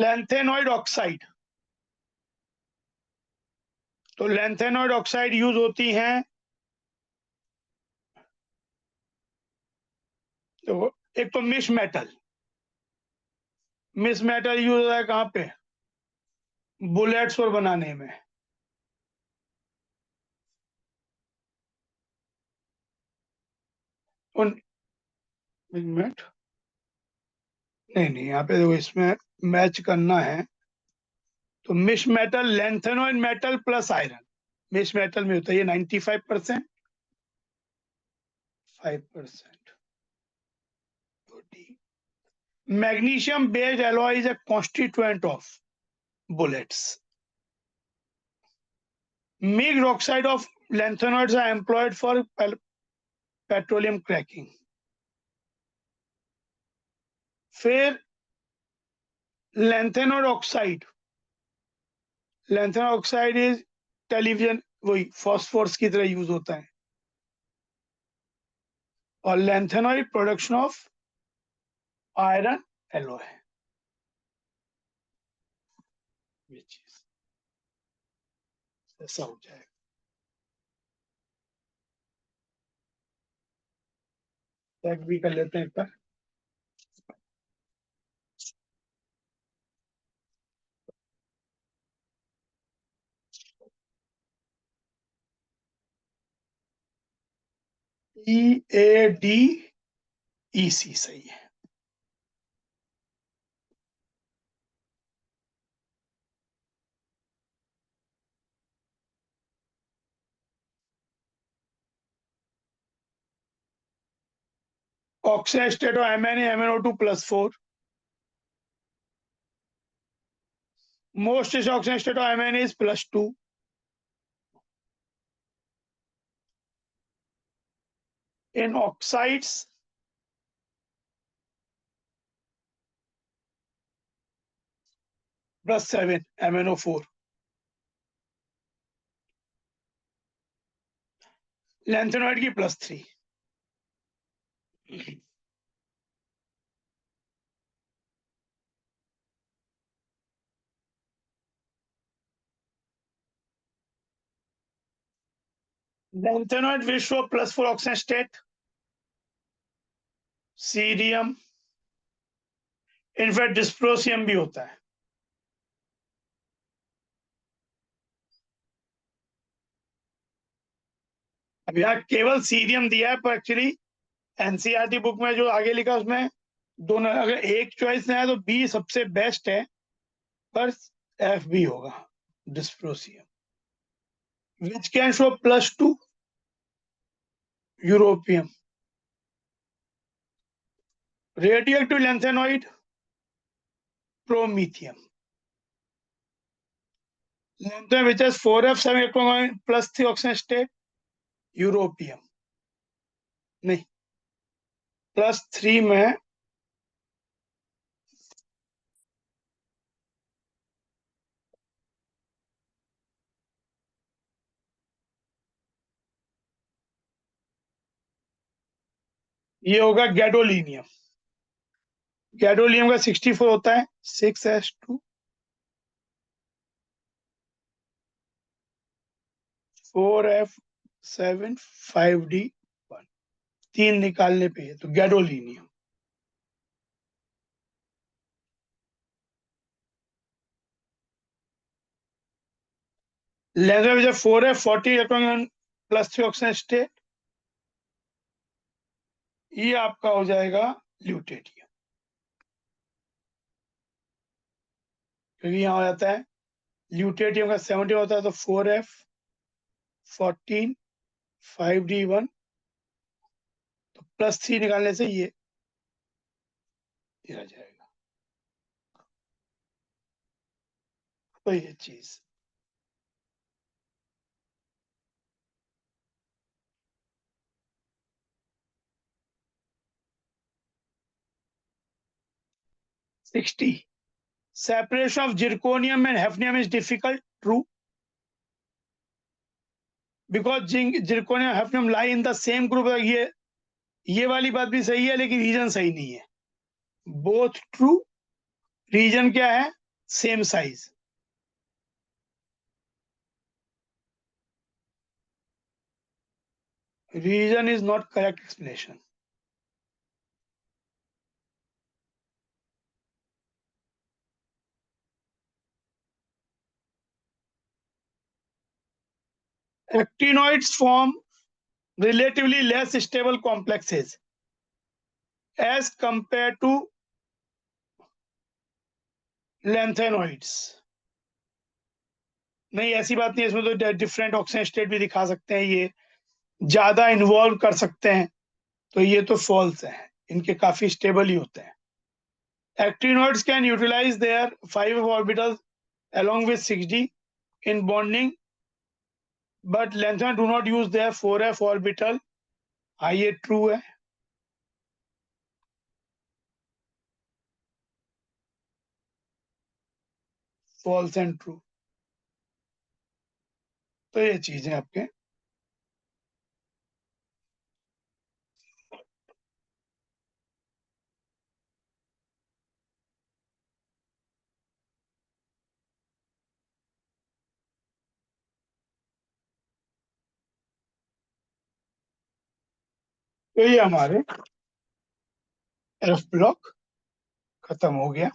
lanthanoid oxide. तो लैंथेनॉइड ऑक्साइड यूज होती हैं, तो एक तो misch metal, misch metal use होता है कहाँ पे, बुलेट्स पर बनाने में। उन मिनट, नहीं यहाँ पे देखो, इसमें मैच करना है तो misch metal, lanthanoid metal plus iron, misch metal में होता है ये 95%, 5%। Magnesium based alloy is a constituent of bullets. Mixed oxide of lanthanoids are employed for petroleum cracking. फिर lanthanoid oxide, lanthanoid oxide is television, वही phosphorus की तरह use होता है। और lanthanoid production of iron alloy, ये चीज ऐसा हो जाएगा। चेक भी कर लेते हैं एक बार। EADEC सही है। Oxygen state of MnA MnO2+4, most oxidation state of MnA is +2, in oxides +7 MnO4, lanthanoid की +3। लैंथेनॉइड विश्व +4 oxygen state, cerium, in fact dysprosium भी होता है। अब यहाँ केवल सीरियम दिया है, पर एक्चुअली एनसीईआरटी बुक में जो आगे लिखा उसमें दोनों, अगर एक चॉइस है तो बी सबसे बेस्ट है, पर एफ भी होगा, dysprosium. Which can show +2, europium. Radioactive lanthanoid, promethium. Lanthanoid which has 4f7 electron +3 oxygen state, europium. नहीं, +3 में ये होगा गैडोलिनियम। गैडोलियम का 64 होता है, 6s2 4f7 5d1, 3 निकालने पे है तो गैडोलिनियम। लेजर विच 4f40 इलेक्ट्रॉन +3 ऑक्सीजन स्टेट, ये आपका हो जाएगा ल्यूटेरियम, क्योंकि यहाँ हो जाता है ल्यूटेटियम का 70 होता है, तो 4f 14 5d1, तो +3 निकालने से ये आ जाएगा। तो ये चीज $60 separation of zirconium and hafnium is difficult. True, because zirconium and hafnium lie in the same group. ये वाली बात भी सही है, लेकिन रीजन सही नहीं है। बोथ ट्रू, रीजन क्या है? Same size. Reason is not correct explanation. Actinoids form relatively less stable complexes as compared to lanthanolids. नहीं, ऐसी बात नहीं है, इसमें तो डिफरेंट ऑक्सीजन स्टेट भी दिखा सकते हैं, ये ज्यादा इन्वॉल्व कर सकते हैं, तो ये तो फॉल्स है, इनके काफी स्टेबल ही होते हैं। Actinoids can utilize their 5f orbitals along with 6d in bonding, but lanthanol do not use their 4f orbital. हाँ, ये ट्रू है। फॉल्स एंड ट्रू, तो ये चीजें आपके। तो ये हमारे एफ ब्लॉक खत्म हो गया।